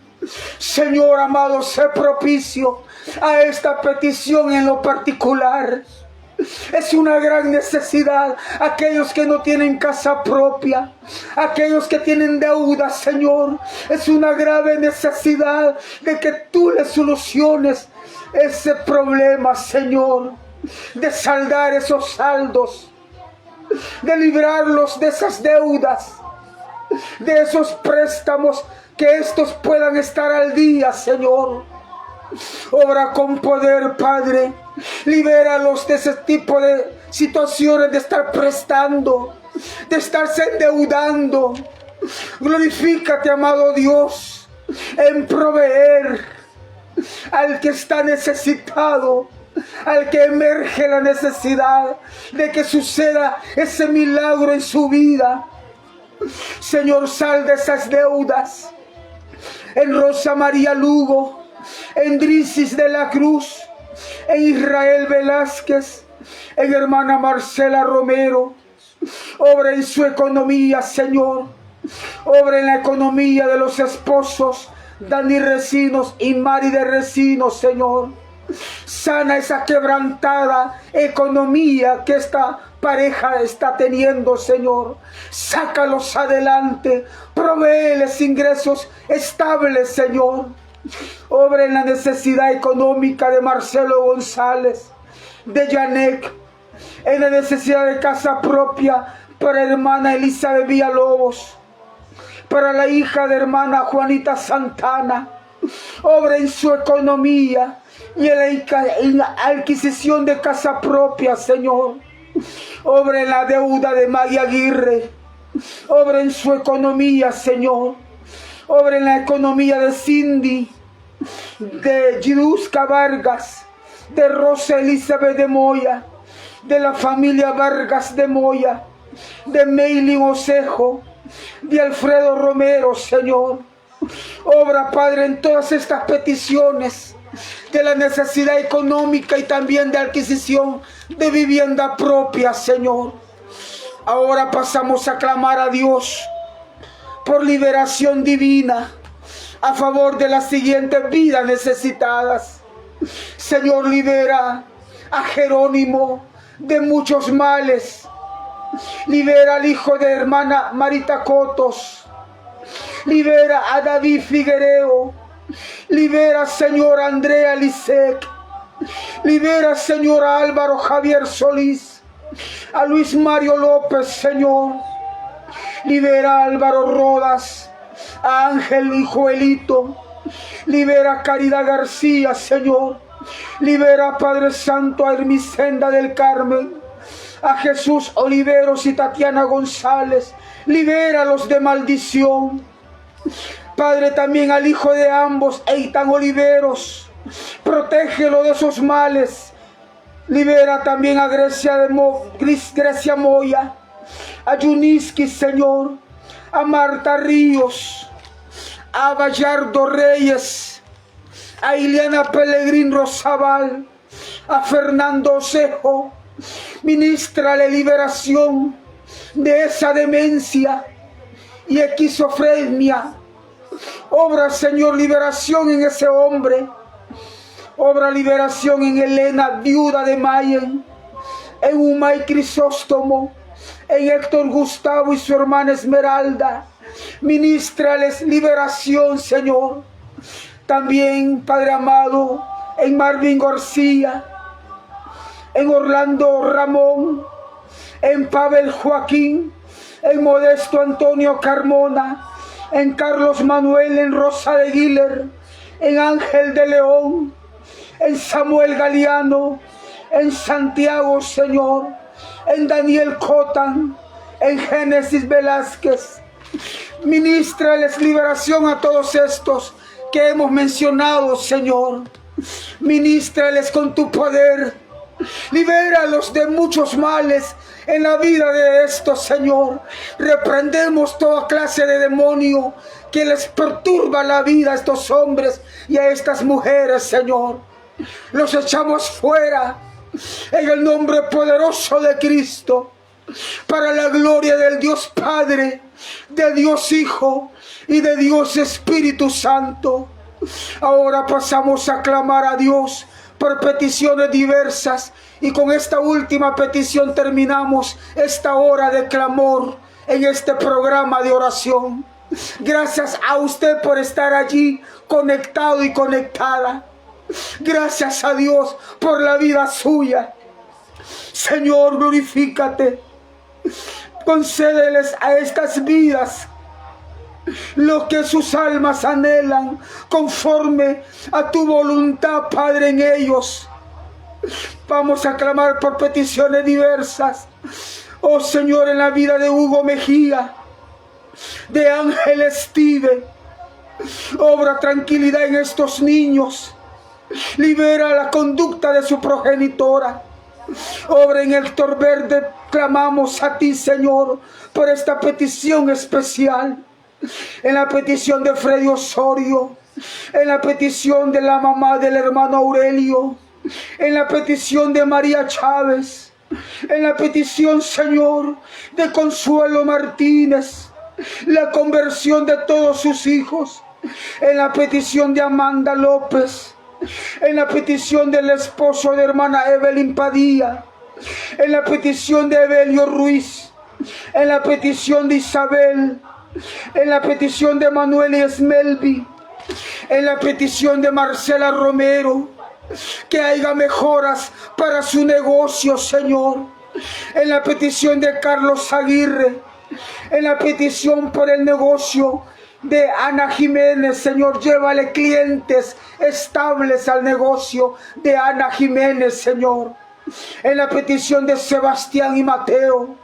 Señor amado, sé propicio a esta petición en lo particular. Es una gran necesidad aquellos que no tienen casa propia, aquellos que tienen deudas, Señor. Es una grave necesidad de que tú les soluciones ese problema, Señor, de saldar esos saldos, de librarlos de esas deudas, de esos préstamos, que estos puedan estar al día, Señor. Obra con poder, Padre. Libéralos de ese tipo de situaciones, de estar prestando, de estarse endeudando. Glorifícate, amado Dios, en proveer al que está necesitado, al que emerge la necesidad de que suceda ese milagro en su vida. Señor, sal de esas deudas en Rosa María Lugo, en Drisis de la Cruz, en Israel Velázquez, en hermana Marcela Romero. Obra en su economía, Señor. Obra en la economía de los esposos Dani Recinos y Mari de Recinos, Señor. Sana esa quebrantada economía que esta pareja está teniendo, Señor. Sácalos adelante. Provéeles ingresos estables, Señor. Obra en la necesidad económica de Marcelo González, de Yanek, en la necesidad de casa propia para hermana Elizabeth Villalobos, para la hija de hermana Juanita Santana. Obra en su economía y en la adquisición de casa propia, Señor. Obra en la deuda de María Aguirre. Obra en su economía, Señor. Obra en la economía de Cindy, de Giduska Vargas, de Rosa Elizabeth de Moya, de la familia Vargas de Moya, de Meilin Osejo, de Alfredo Romero, Señor. Obra, Padre, en todas estas peticiones. de la necesidad económica y también de adquisición de vivienda propia, Señor. Ahora pasamos a clamar a Dios por liberación divina a favor de las siguientes vidas necesitadas. Señor, libera a Jerónimo de muchos males. Libera al hijo de hermana Marita Cotos. Libera a David Figuereo. Libera, Señor, a Andrea Lisek. Libera, Señor, a Álvaro Javier Solís. A Luis Mario López, Señor. Libera a Álvaro Rodas. A Ángel y Joelito. Libera a Caridad García, Señor. Libera, Padre Santo, a Hermisenda del Carmen. A Jesús Oliveros y Tatiana González. Libéralos de maldición. Padre, también al hijo de ambos, Eitan Oliveros. Protégelo de esos males. Libera también a Grecia Moya. A Yuniski, Señor. A Marta Ríos. A Bayardo Reyes. A Ileana Pellegrín Rosabal. A Fernando Osejo. Ministrale liberación de esa demencia y esquizofrenia. Obra, Señor, liberación en ese hombre. Obra liberación en Elena, viuda de Mayen. En Umay Crisóstomo. En Héctor Gustavo y su hermana Esmeralda. Ministrales liberación, Señor. También, Padre amado, en Marvin García. En Orlando Ramón. En Pavel Joaquín. En Modesto Antonio Carmona. En Carlos Manuel, en Rosa de Guiller, en Ángel de León, en Samuel Galeano, en Santiago, Señor, en Daniel Cotan, en Génesis Velázquez. Ministrales liberación a todos estos que hemos mencionado, Señor. Ministrales con tu poder. Libéralos de muchos males en la vida de estos, Señor. Reprendemos toda clase de demonio que les perturba la vida a estos hombres y a estas mujeres, Señor. Los echamos fuera en el nombre poderoso de Cristo, para la gloria del Dios Padre, de Dios Hijo y de Dios Espíritu Santo. Ahora pasamos a clamar a Dios por peticiones diversas, y con esta última petición terminamos esta hora de clamor en este programa de oración. Gracias a usted por estar allí conectado y conectada. Gracias a Dios por la vida suya. Señor, glorifícate. Concédeles a estas vidas lo que sus almas anhelan, conforme a tu voluntad, Padre, en ellos. Vamos a clamar por peticiones diversas. Oh Señor, en la vida de Hugo Mejía, de Ángel Steve, obra tranquilidad en estos niños. Libera la conducta de su progenitora. Obra en Héctor Verde. Clamamos a ti, Señor, por esta petición especial. En la petición de Freddy Osorio, en la petición de la mamá del hermano Aurelio, en la petición de María Chávez, en la petición, Señor, de Consuelo Martínez, la conversión de todos sus hijos, en la petición de Amanda López, en la petición del esposo de hermana Evelyn Padilla, en la petición de Evelio Ruiz, en la petición de Isabel, en la petición de Manuel y Esmelvi, en la petición de Marcela Romero, que haya mejoras para su negocio, Señor, en la petición de Carlos Aguirre, en la petición por el negocio de Ana Jiménez, Señor, llévale clientes estables al negocio de Ana Jiménez, Señor. En la petición de Sebastián y Mateo,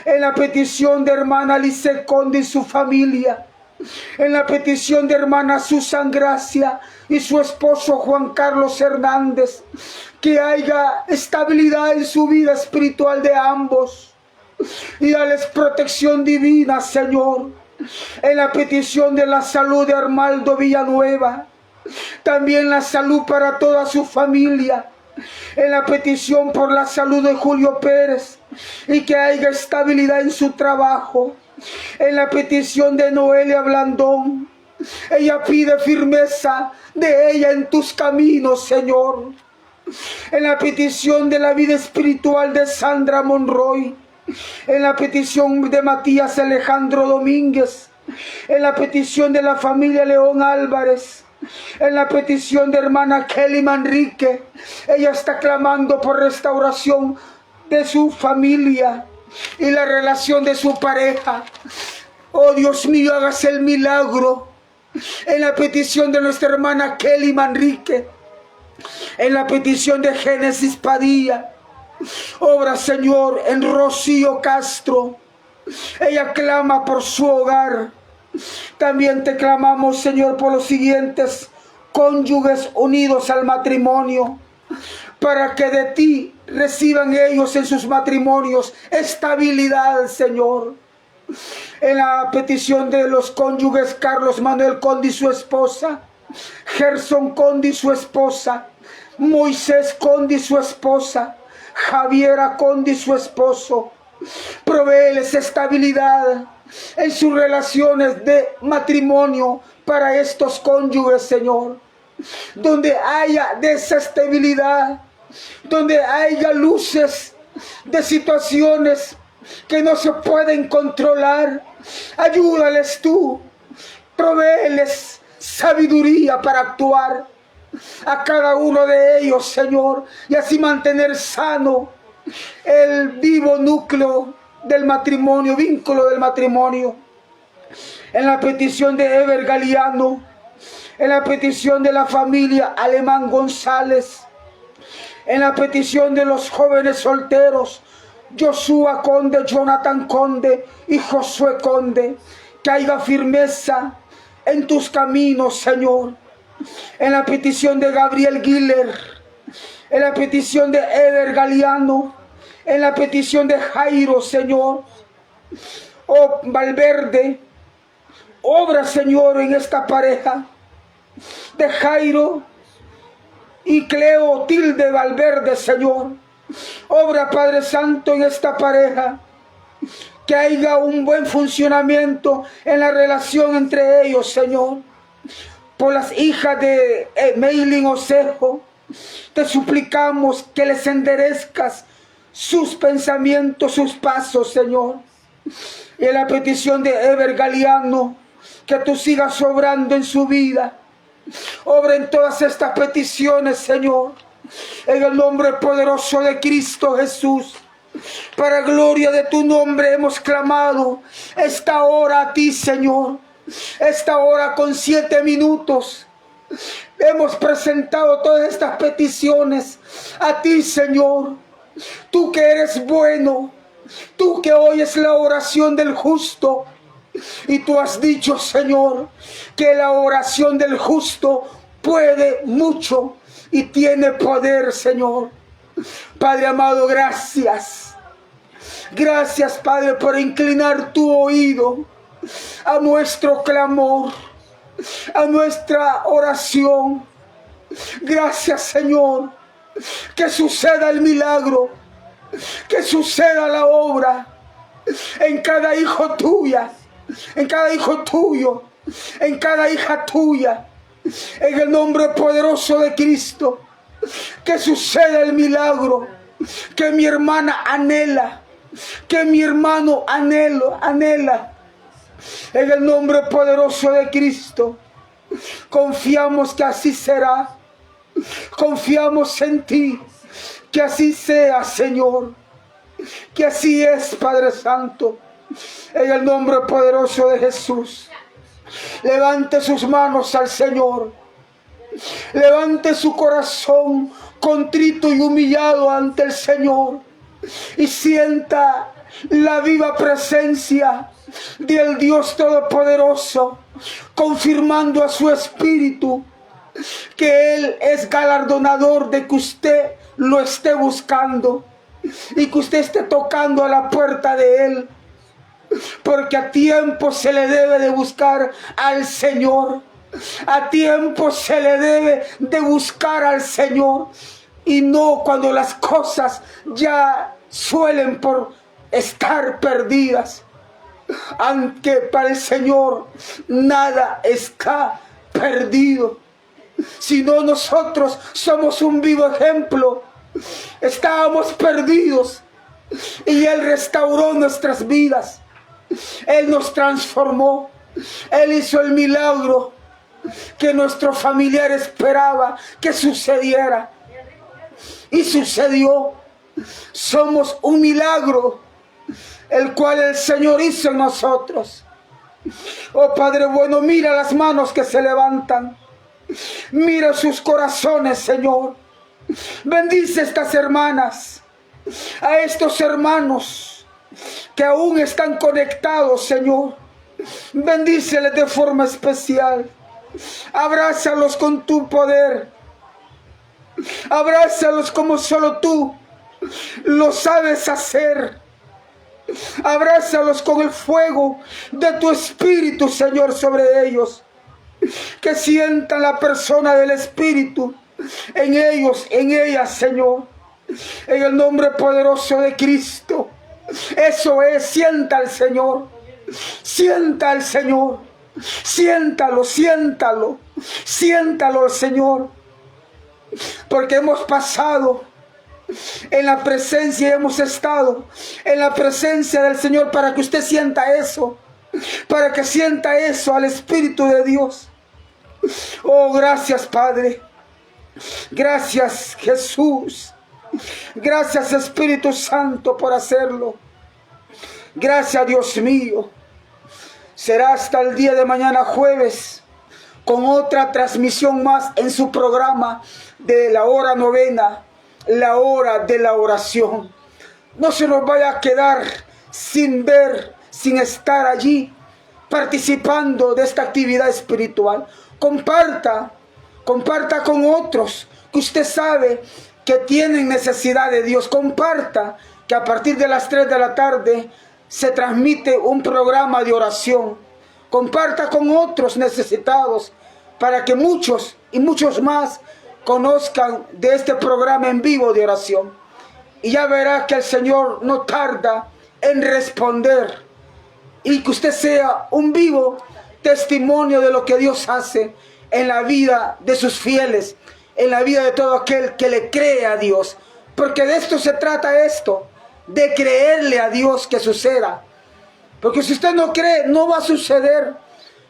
en la petición de hermana Alice Conde y su familia, en la petición de hermana Susan Gracia y su esposo Juan Carlos Hernández, que haya estabilidad en su vida espiritual de ambos, y dales protección divina, Señor. En la petición de la salud de Armaldo Villanueva, También la salud para toda su familia. En la petición por la salud de Julio Pérez y que haya estabilidad en su trabajo. En la petición de Noelia Blandón, ella pide firmeza de ella en tus caminos, Señor. En la petición de la vida espiritual de Sandra Monroy. En la petición de Matías Alejandro Domínguez. En la petición de la familia León Álvarez. En la petición de hermana Kelly Manrique, ella está clamando por restauración de su familia y la relación de su pareja. Oh Dios mío, hagas el milagro. En la petición de nuestra hermana Kelly Manrique, en la petición de Génesis Padilla, obra Señor en Rocío Castro, ella clama por su hogar. También te clamamos, Señor, por los siguientes cónyuges unidos al matrimonio, para que de ti reciban ellos en sus matrimonios estabilidad, Señor. En la petición de los cónyuges Carlos Manuel Conde y su esposa, Gerson Conde y su esposa, Moisés Conde y su esposa, Javiera Conde y su esposo, provéeles estabilidad en sus relaciones de matrimonio para estos cónyuges, Señor. Donde haya desestabilidad, donde haya luces de situaciones que no se pueden controlar, ayúdales tú, provéeles sabiduría para actuar a cada uno de ellos, Señor, y así mantener sano el vivo núcleo del matrimonio, vínculo del matrimonio. En la petición de Ever Galeano, en la petición de la familia Alemán González, en la petición de los jóvenes solteros, Joshua Conde, Jonathan Conde y Josué Conde, que haya firmeza en tus caminos, Señor. En la petición de Gabriel Guiller, en la petición de Ever Galeano, en la petición de Jairo, Señor. Oh Valverde, obra, Señor, en esta pareja de Jairo y Cleotilde Valverde, Señor. Obra, Padre Santo, en esta pareja, que haya un buen funcionamiento en la relación entre ellos, Señor. Por las hijas de Meilin Osejo, te suplicamos que les enderezcas sus pensamientos, sus pasos, Señor. Y en la petición de Ever Galeano, que tú sigas obrando en su vida. Obra en todas estas peticiones, Señor, en el nombre poderoso de Cristo Jesús. Para gloria de tu nombre hemos clamado esta hora a ti, Señor. Esta hora con 7 minutos hemos presentado todas estas peticiones a ti, Señor. Tú que eres bueno, tú que oyes la oración del justo. Y tú has dicho, Señor, que la oración del justo puede mucho y tiene poder, Señor. Padre amado, gracias. Gracias, Padre, por inclinar tu oído a nuestro clamor, a nuestra oración. Gracias, Señor. Que suceda el milagro, que suceda la obra en cada hijo tuya, en cada hijo tuyo, en cada hija tuya, en el nombre poderoso de Cristo. Que suceda el milagro que mi hermana anhela, que mi hermano anhela, en el nombre poderoso de Cristo. Confiamos que así será. Confiamos en ti, que así sea, Señor, que así es, Padre Santo, en el nombre poderoso de Jesús. Levante sus manos al Señor, levante su corazón contrito y humillado ante el Señor y sienta la viva presencia del Dios Todopoderoso, confirmando a su espíritu que Él es galardonador de que usted lo esté buscando y que usted esté tocando a la puerta de Él, porque a tiempo se le debe de buscar al Señor. A tiempo se le debe de buscar al Señor, y no cuando las cosas ya suelen por estar perdidas. Aunque para el Señor nada está perdido, sino nosotros somos un vivo ejemplo. Estábamos perdidos y Él restauró nuestras vidas. Él nos transformó. Él hizo el milagro que nuestro familiar esperaba que sucediera, y sucedió. Somos un milagro el cual el Señor hizo en nosotros. Oh Padre bueno, mira las manos que se levantan, mira sus corazones, Señor. Bendice a estas hermanas, a estos hermanos que aún están conectados, Señor. Bendíceles de forma especial. Abrázalos con tu poder. Abrázalos como solo tú lo sabes hacer. Abrázalos con el fuego de tu Espíritu, Señor, sobre ellos. Que sientan la persona del Espíritu en ellos, en ellas, Señor. En el nombre poderoso de Cristo. Eso es, sienta al Señor. Sienta al Señor. Siéntalo, siéntalo. Siéntalo al Señor. Porque hemos pasado en la presencia, hemos estado en la presencia del Señor para que usted sienta eso, para que sienta eso al Espíritu de Dios. Oh, gracias, Padre. Gracias, Jesús. Gracias, Espíritu Santo, por hacerlo. Gracias, Dios mío. Será hasta el día de mañana, jueves, con otra transmisión más en su programa de la hora novena, la hora de la oración. No se nos vaya a quedar sin ver, sin estar allí participando de esta actividad espiritual. Comparta con otros que usted sabe que tienen necesidad de Dios. Comparta que a partir de las 3 de la tarde se transmite un programa de oración. Comparta con otros necesitados para que muchos y muchos más conozcan de este programa en vivo de oración. Y ya verá que el Señor no tarda en responder, y que usted sea un vivo testimonio de lo que Dios hace en la vida de sus fieles, en la vida de todo aquel que le cree a Dios. Porque de esto se trata esto, de creerle a Dios que suceda. Porque si usted no cree, no va a suceder.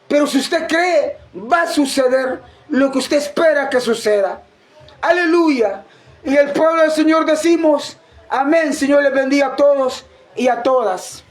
Pero si usted cree, va a suceder lo que usted espera que suceda. Aleluya. Y el pueblo del Señor decimos, amén. Señor les bendiga a todos y a todas.